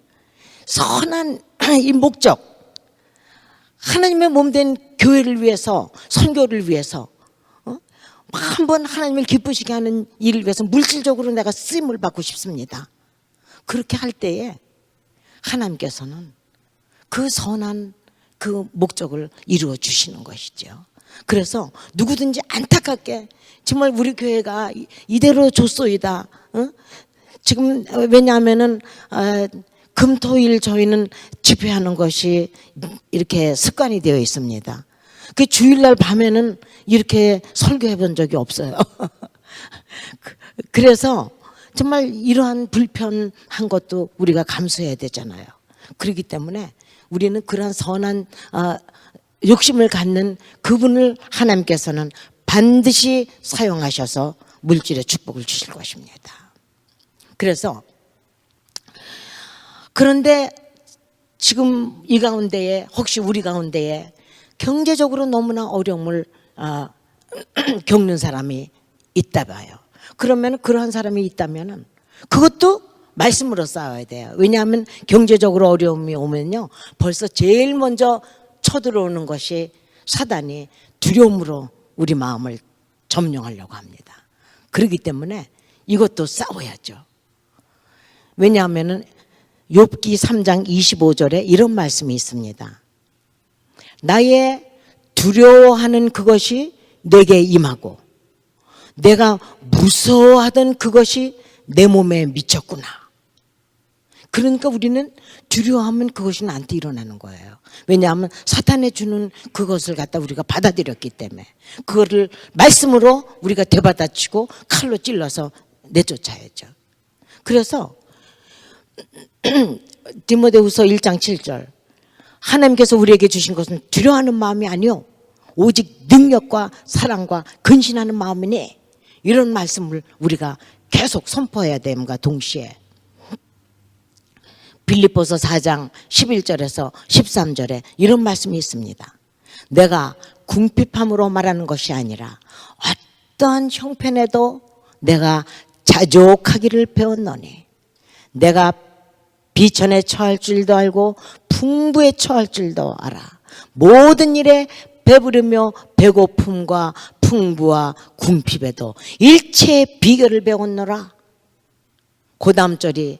선한 이 목적, 하나님의 몸된 교회를 위해서, 선교를 위해서 한번 하나님을 기쁘시게 하는 일을 위해서 물질적으로 내가 쓰임을 받고 싶습니다. 그렇게 할 때에 하나님께서는 그 선한 그 목적을 이루어 주시는 것이죠. 그래서 누구든지 안타깝게 정말 우리 교회가 이대로 줬소이다. 지금 왜냐하면은 금토일 저희는 집회하는 것이 이렇게 습관이 되어 있습니다. 그 주일날 밤에는 이렇게 설교해 본 적이 없어요. 그래서 정말 이러한 불편한 것도 우리가 감수해야 되잖아요. 그렇기 때문에 우리는 그러한 선한 욕심을 갖는 그분을 하나님께서는 반드시 사용하셔서 물질의 축복을 주실 것입니다. 그래서 그런데 지금 이 가운데에 혹시 우리 가운데에 경제적으로 너무나 어려움을 겪는 사람이 있다 봐요. 그러면 그러한 사람이 있다면 그것도 말씀으로 싸워야 돼요. 왜냐하면 경제적으로 어려움이 오면요, 벌써 제일 먼저 쳐들어오는 것이 사단이 두려움으로 우리 마음을 점령하려고 합니다. 그렇기 때문에 이것도 싸워야죠. 왜냐하면 욥기 3장 25절에 이런 말씀이 있습니다. 나의 두려워하는 그것이 내게 임하고 내가 무서워하던 그것이 내 몸에 미쳤구나. 그러니까 우리는 두려워하면 그것이 나한테 일어나는 거예요. 왜냐하면 사탄에 주는 그것을 갖다 우리가 받아들였기 때문에 그거를 말씀으로 우리가 되받아치고 칼로 찔러서 내쫓아야죠. 그래서 디모데후서 1장 7절, 하나님께서 우리에게 주신 것은 두려워하는 마음이 아니요 오직 능력과 사랑과 근신하는 마음이니, 이런 말씀을 우리가 계속 선포해야 됨과 동시에 빌립보서 4장 11절에서 13절에 이런 말씀이 있습니다. 내가 궁핍함으로 말하는 것이 아니라 어떠한 형편에도 내가 자족하기를 배웠노니 내가 비천에 처할 줄도 알고 풍부에 처할 줄도 알아. 모든 일에 배부르며 배고픔과 풍부와 궁핍에도 일체의 비결을 배웠노라. 그 다음 절이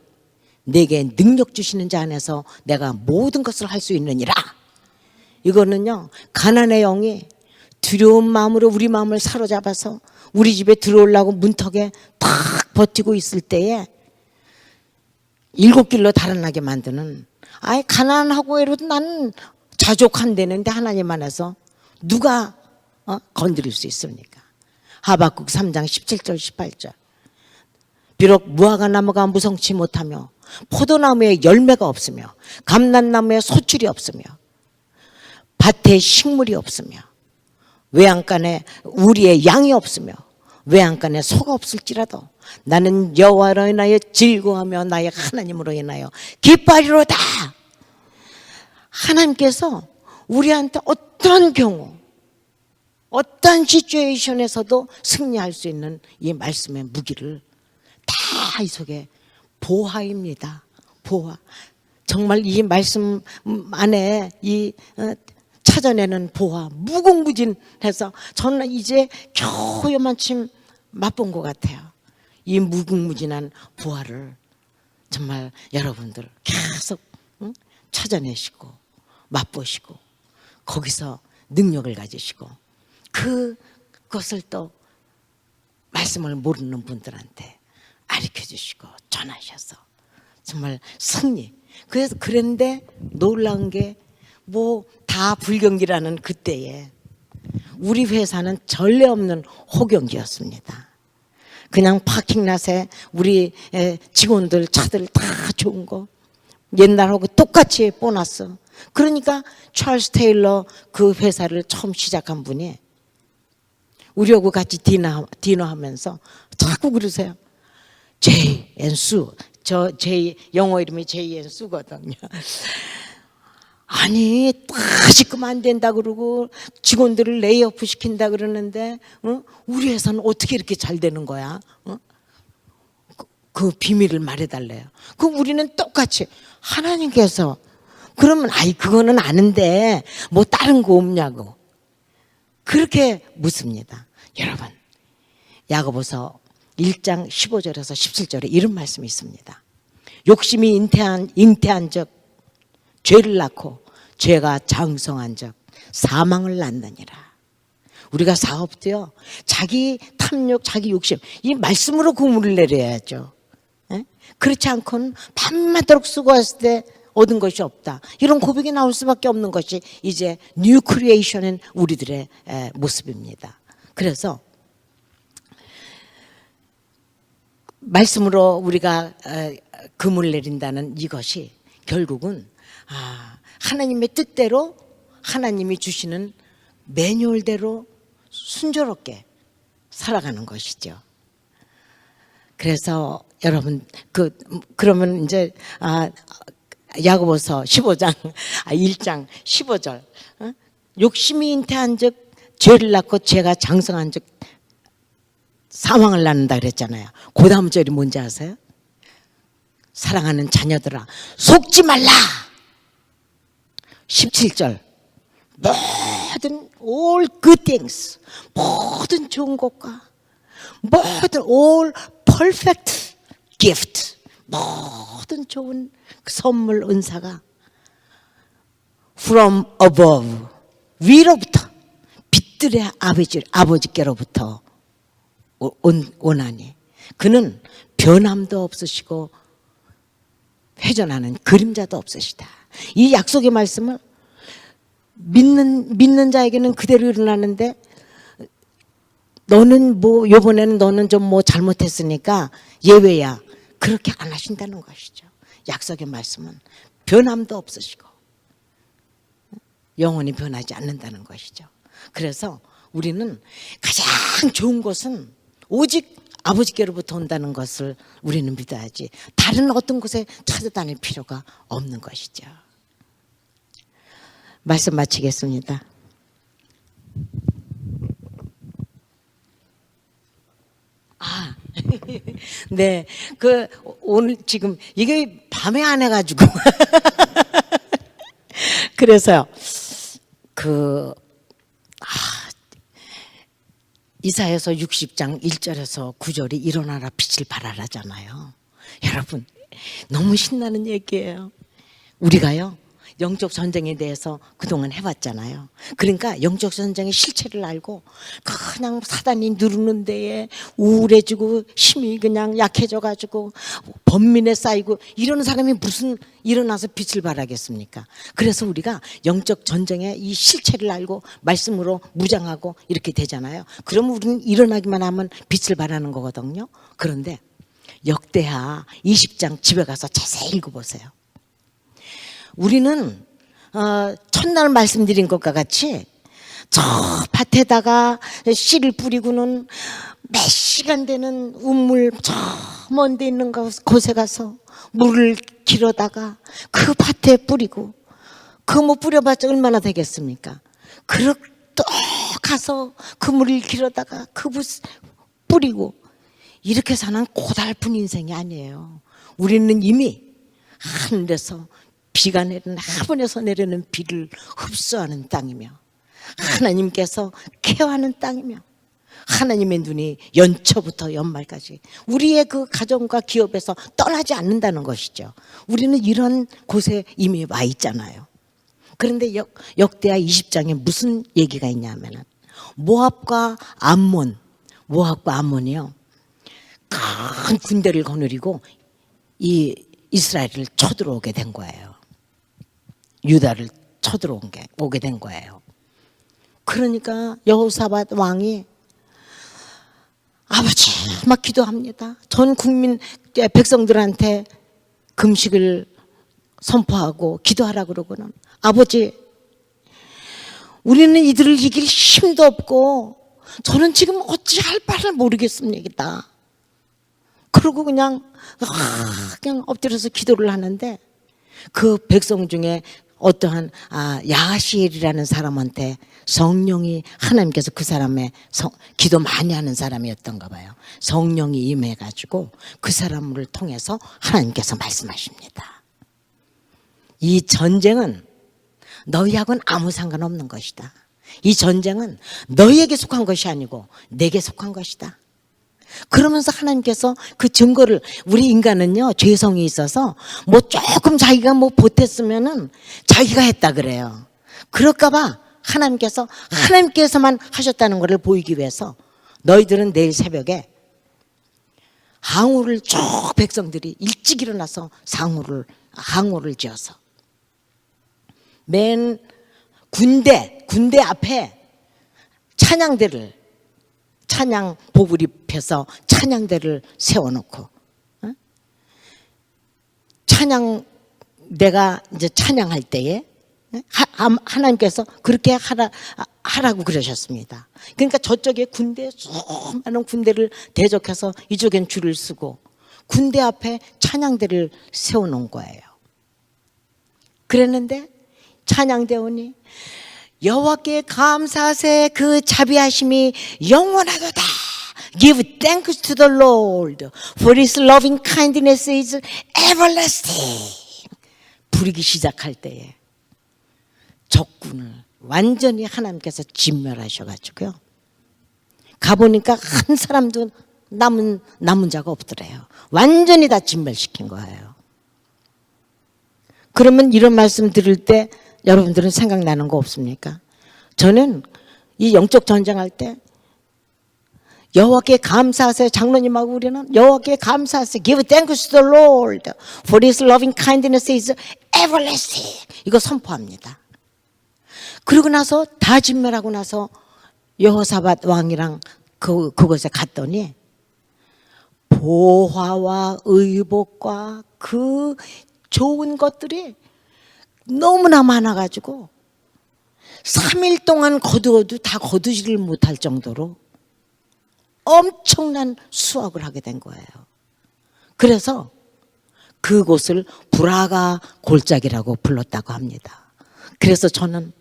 내게 능력 주시는 자 안에서 내가 모든 것을 할 수 있느니라. 이거는요, 가난의 영이 두려운 마음으로 우리 마음을 사로잡아서 우리 집에 들어오려고 문턱에 탁 버티고 있을 때에 일곱 길로 달아나게 만드는, 아예 가난하고 이러도 나는 자족한다는데 하나님 안에서 누가 건드릴 수 있습니까? 하박국 3장 17절 18절. 비록 무화과 나무가 무성치 못하며 포도나무에 열매가 없으며 감람나무에 소출이 없으며 밭에 식물이 없으며 외양간에 우리의 양이 없으며 외양간에 소가 없을지라도 나는 여호와로 인하여 즐거워하며 나의 하나님으로 인하여 기뻐하리로다. 하나님께서 우리한테 어떤 경우 어떤 시츄에이션에서도 승리할 수 있는 이 말씀의 무기를 다 이 속에 보화입니다. 보화. 정말 이 말씀 안에 이 찾아내는 보화, 무궁무진해서 저는 이제 겨우 요만큼 맛본 것 같아요. 이 무궁무진한 보화를 정말 여러분들 계속 찾아내시고 맛보시고 거기서 능력을 가지시고 그것을 또 말씀을 모르는 분들한테 가르쳐 주시고 전하셔서 정말 승리. 그래서 그런데 놀라운 게 뭐 다 불경기라는 그때에 우리 회사는 전례 없는 호경기였습니다. 그냥 파킹랏에 우리 직원들 차들 다 좋은 거 옛날하고 똑같이 보너스. 그러니까 찰스 테일러 그 회사를 처음 시작한 분이 우리하고 같이 디너하면서 자꾸 그러세요. 제이 앤 수. 저 제이 영어 이름이 제이 앤 수거든요. 아니 다시금 안 된다 그러고 직원들을 레이오프 시킨다 그러는데 우리 회사는 어떻게 이렇게 잘 되는 거야? 그 비밀을 말해달래요. 그럼 우리는 똑같이 하나님께서 그러면 아이 그거는 아는데 뭐 다른 거 없냐고 그렇게 묻습니다. 여러분 야고보서 1장 15절에서 17절에 이런 말씀이 있습니다. 욕심이 잉태한 적 죄를 낳고 죄가 장성한 적 사망을 낳느니라. 우리가 사업도요 자기 탐욕 자기 욕심 이 말씀으로 공물을 내려야죠. 에? 그렇지 않고는 밤마도록 수고했을 때 얻은 것이 없다. 이런 고백이 나올 수밖에 없는 것이 이제 뉴 크리에이션인 우리들의 모습입니다. 그래서 말씀으로 우리가 금을 내린다는 이것이 결국은 하나님의 뜻대로 하나님이 주시는 매뉴얼대로 순조롭게 살아가는 것이죠. 그래서 여러분 그러면 이제 야고보서 15장 1장 15절 욕심이 잉태한즉 죄를 낳고 죄가 장성한즉 사망을 낳는다 그랬잖아요. 그 다음 절이 뭔지 아세요? 사랑하는 자녀들아 속지 말라. 17절 모든 all good things 모든 좋은 것과 모든 all perfect gift 모든 좋은 선물 은사가 from above 위로부터 빛들의 아버지께로부터 오나니 그는 변함도 없으시고 회전하는 그림자도 없으시다. 이 약속의 말씀을 믿는 자에게는 그대로 일어나는데 너는 뭐 요번에는 너는 좀 뭐 잘못했으니까 예외야. 그렇게 안 하신다는 것이죠. 약속의 말씀은 변함도 없으시고 영원히 변하지 않는다는 것이죠. 그래서 우리는 가장 좋은 것은 오직 아버지께로부터 온다는 것을 우리는 믿어야지 다른 어떤 곳에 찾아다닐 필요가 없는 것이죠. 말씀 마치겠습니다. 네, 오늘 지금 이게 밤에 안 해가지고 그래서요. 이사야서 60장 1절에서 9절이 일어나라 빛을 발하라잖아요. 여러분 너무 신나는 얘기예요. 우리가요 영적 전쟁에 대해서 그동안 해왔잖아요. 그러니까 영적 전쟁의 실체를 알고 그냥 사단이 누르는 데에 우울해지고 힘이 그냥 약해져가지고 번민에 쌓이고 이런 사람이 무슨 일어나서 빛을 발하겠습니까? 그래서 우리가 영적 전쟁의 이 실체를 알고 말씀으로 무장하고 이렇게 되잖아요. 그러면 우리는 일어나기만 하면 빛을 발하는 거거든요. 그런데 역대하 20장 집에 가서 자세히 읽어보세요. 우리는 첫날 말씀드린 것과 같이 저 밭에다가 씨를 뿌리고는 몇 시간 되는 우물 저 먼 데 있는 곳에 가서 물을 길어다가 그 밭에 뿌리고 그 뭐 뿌려봤자 얼마나 되겠습니까? 그렇게 또 가서 그 물을 길어다가 그 뿌리고 이렇게 사는 고달픈 인생이 아니에요. 우리는 이미 하늘에서 비가 내리는 하늘에서 내리는 비를 흡수하는 땅이며 하나님께서 케어하는 땅이며 하나님의 눈이 연초부터 연말까지 우리의 그 가정과 기업에서 떠나지 않는다는 것이죠. 우리는 이런 곳에 이미 와 있잖아요. 그런데 역대하 20장에 무슨 얘기가 있냐면은 모압과 암몬이요 큰 군대를 거느리고 이 이스라엘을 쳐들어오게 된 거예요. 유다를 쳐들어오게 된 거예요. 그러니까 여호사밧 왕이 아버지 막 기도합니다. 전 국민 백성들한테 금식을 선포하고 기도하라 그러고는 아버지 우리는 이들을 이길 힘도 없고 저는 지금 어찌할 바를 모르겠습니다. 그러고 그냥 엎드려서 기도를 하는데 그 백성 중에 어떠한 야하시엘이라는 사람한테 성령이 하나님께서 그 사람의 기도 많이 하는 사람이었던가 봐요. 성령이 임해가지고 그 사람을 통해서 하나님께서 말씀하십니다. 이 전쟁은 너희하고는 아무 상관없는 것이다. 이 전쟁은 너희에게 속한 것이 아니고 내게 속한 것이다. 그러면서 하나님께서 그 증거를 우리 인간은요 죄성이 있어서 뭐 조금 자기가 뭐 보탰으면은 자기가 했다 그래요. 그럴까봐 하나님께서만 하셨다는 것을 보이기 위해서 너희들은 내일 새벽에 항우를 쭉 백성들이 일찍 일어나서 항우를 지어서 맨 군대 앞에 찬양 복을 입혀서 찬양대를 세워놓고 내가 이제 찬양할 때에 하나님께서 그렇게 하라고 그러셨습니다. 그러니까 저쪽에 군대, 수많은 군대를 대적해서 이쪽엔 줄을 쓰고 군대 앞에 찬양대를 세워놓은 거예요. 그랬는데 찬양대원이 여호와께 감사하세 그 자비하심이 영원하도다. Give thanks to the Lord for His loving kindness is everlasting. 부르기 시작할 때에 적군을 완전히 하나님께서 진멸하셔가지고요. 가보니까 한 사람도 남은 자가 없더래요. 완전히 다 진멸시킨 거예요. 그러면 이런 말씀 들을 때 여러분들은 생각나는 거 없습니까? 저는 이 영적 전쟁할 때 여호와께 감사하세요. 장로님하고 우리는 여호와께 감사하세요. Give thanks to the Lord for His loving kindness is everlasting. 이거 선포합니다. 그러고 나서 다 진멸하고 나서 여호사밧 왕이랑 그곳에 갔더니 보화와 의복과 그 좋은 것들이 너무나 많아가지고 3일 동안 거두어도 다 거두지를 못할 정도로 엄청난 수확을 하게 된 거예요. 그래서 그곳을 브라가 골짜기라고 불렀다고 합니다. 그래서 저는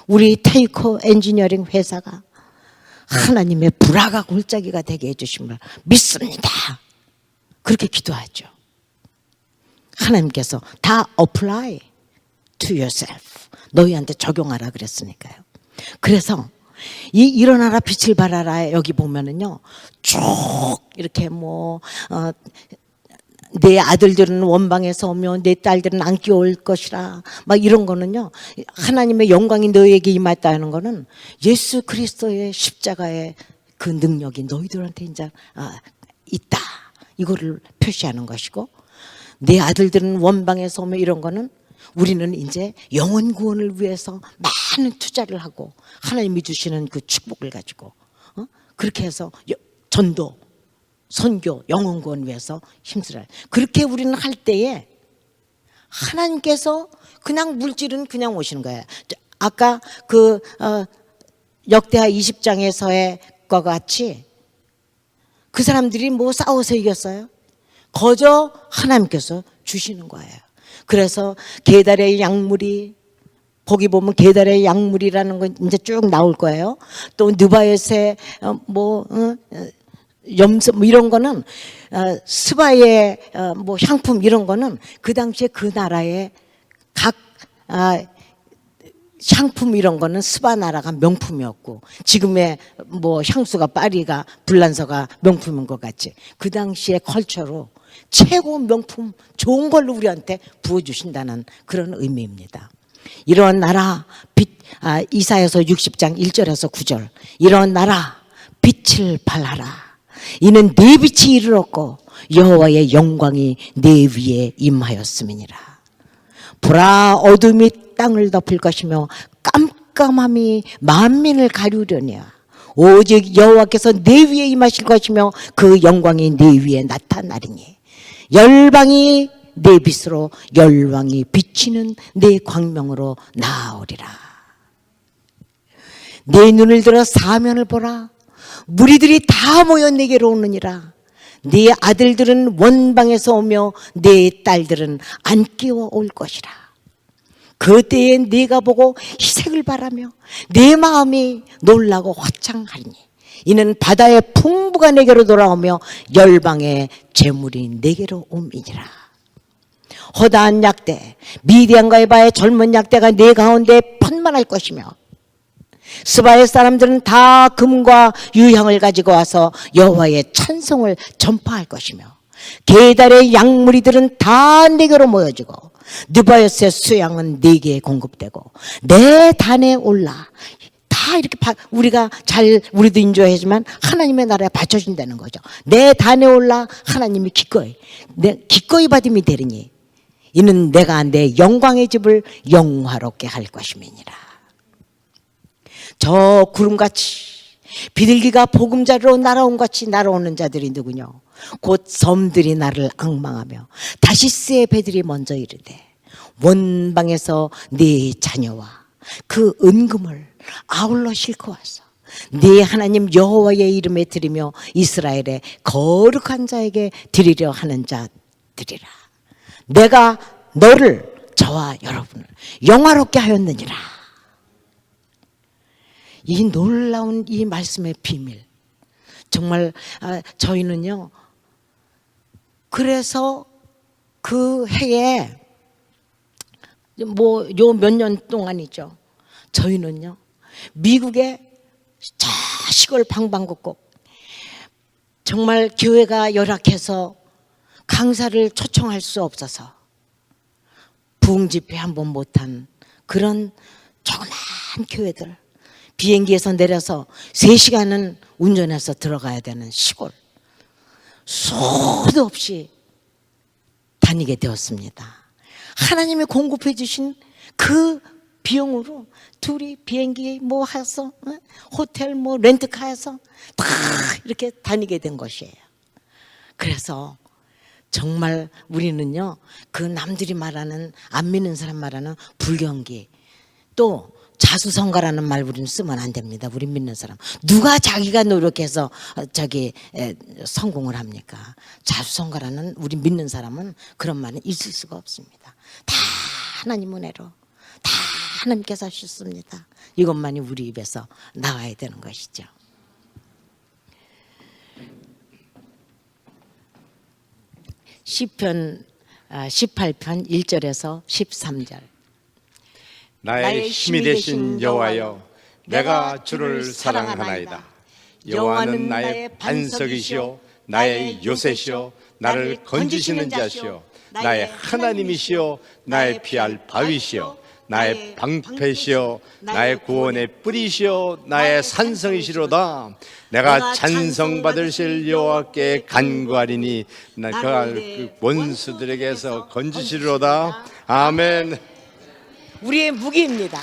우리 테이커 엔지니어링 회사가 하나님의 브라가 골짜기가 되게 해주심을 믿습니다. 그렇게 기도하죠. 하나님께서 다 apply to yourself. 너희한테 적용하라 그랬으니까요. 그래서 이 일어나라 빛을 발하라 여기 보면은요 쭉 이렇게 내 아들들은 원방에서 오며 내 딸들은 안기 올 것이라 막 이런 거는요 하나님의 영광이 너희에게 임했다는 거는 예수 그리스도의 십자가의 그 능력이 너희들한테 이제 있다 이거를 표시하는 것이고 내 아들들은 원방에서 오며 이런 거는 우리는 이제 영혼 구원을 위해서 많은 투자를 하고 하나님이 주시는 그 축복을 가지고 그렇게 해서 전도, 선교, 영혼 구원 위해서 힘쓰라. 그렇게 우리는 할 때에 하나님께서 그냥 물질은 그냥 오시는 거예요. 아까 그 역대하 20장에서의 것 같이 그 사람들이 뭐 싸워서 이겼어요? 거저 하나님께서 주시는 거예요. 그래서 계달의 약물이 거기 보면 계달의 약물이라는 건 이제 쭉 나올 거예요. 또 느바요의 염소 이런 거는 스바의 향품 이런 거는 그 당시에 그 나라의 각 향품 이런 거는 스바 나라가 명품이었고 지금의 향수가 파리가 불란서가 명품인 것 같이 그 당시의 컬처로 최고 명품 좋은 걸로 우리한테 부어주신다는 그런 의미입니다. 이런 나라 이사야서 60장 1절에서 9절 이런 나라 빛을 발하라. 이는 네 빛이 이르렀고 여호와의 영광이 네 위에 임하였음이니라. 보라 어둠이 땅을 덮을 것이며 깜깜함이 만민을 가리우려니와 오직 여호와께서 네 위에 임하실 것이며 그 영광이 네 위에 나타나리니 열방이 내 빛으로 열왕이 비치는 내 광명으로 나아오리라. 내 눈을 들어 사면을 보라. 무리들이 다 모여 내게로 오느니라. 네 아들들은 원방에서 오며 네 딸들은 안 끼워 올 것이라. 그때에 네가 보고 희색을 바라며 내 마음이 놀라고 화창하리니 이는 바다의 풍부가 내게로 돌아오며 열방의 재물이 내게로 옴이니라. 허다한 약대 미디안과 에바의 젊은 약대가 네 가운데 편만할 것이며 스바의 사람들은 다 금과 유향을 가지고 와서 여호와의 찬송을 전파할 것이며 게달의 양무리들은 다 네게로 모여지고 느바요스의 수양은 네게 공급되고 내 단에 올라 다 이렇게 우리가 우리도 인조하지만 하나님의 나라에 바쳐진다는 거죠. 내 단에 올라 하나님이 기꺼이 받음이 되리니 이는 내가 내 영광의 집을 영화롭게 할 것임이니라. 저 구름같이 비둘기가 보금자리로 날아온 같이 날아오는 자들이 누구뇨? 곧 섬들이 나를 앙망하며 다시스의 배들이 먼저 이르되 원방에서 네 자녀와 그 은금을 아울러 싣고 와서 네 하나님 여호와의 이름에 드리며 이스라엘의 거룩한 자에게 드리려 하는 자들이라. 내가 너를 저와 여러분을 영화롭게 하였느니라. 이 놀라운 이 말씀의 비밀, 정말 저희는요, 그래서 그 해에 뭐 요 몇 년 동안이죠, 저희는요 미국의 저 시골 방방곡곡, 정말 교회가 열악해서 강사를 초청할 수 없어서 부흥 집회 한 번 못한 그런 조그만 교회들, 비행기에서 내려서 3시간은 운전해서 들어가야 되는 시골, 수도 없이 다니게 되었습니다. 하나님이 공급해 주신 그 비용으로 둘이 비행기 뭐 해서 호텔 뭐 렌트카해서 다 이렇게 다니게 된 것이에요. 그래서 정말 우리는요, 그 남들이 말하는, 안 믿는 사람 말하는 불경기, 또 자수성가라는 말 우리는 쓰면 안 됩니다. 우리 믿는 사람, 누가 자기가 노력해서 성공을 합니까? 자수성가라는, 우리 믿는 사람은 그런 말은 있을 수가 없습니다. 다 하나님 은혜로, 다 하나님께서 하셨습니다. 이것만이 우리 입에서 나와야 되는 것이죠. 시편 18편 1절에서 13절. 나의 힘이 되신 여호와여, 내가 주를 사랑하나이다. 여호와는 나의 반석이시오, 나의 요새시오, 나를 건지시는 자시오, 나의 하나님이시오, 나의 피할 바위시오, 나의 방패시오, 나의 구원의 뿌리시오, 나의 산성이시로다. 내가 찬송받으실 여호와께 간구하리니 내가 그 원수들에게서 건지시리로다. 아멘. 우리의 무기입니다.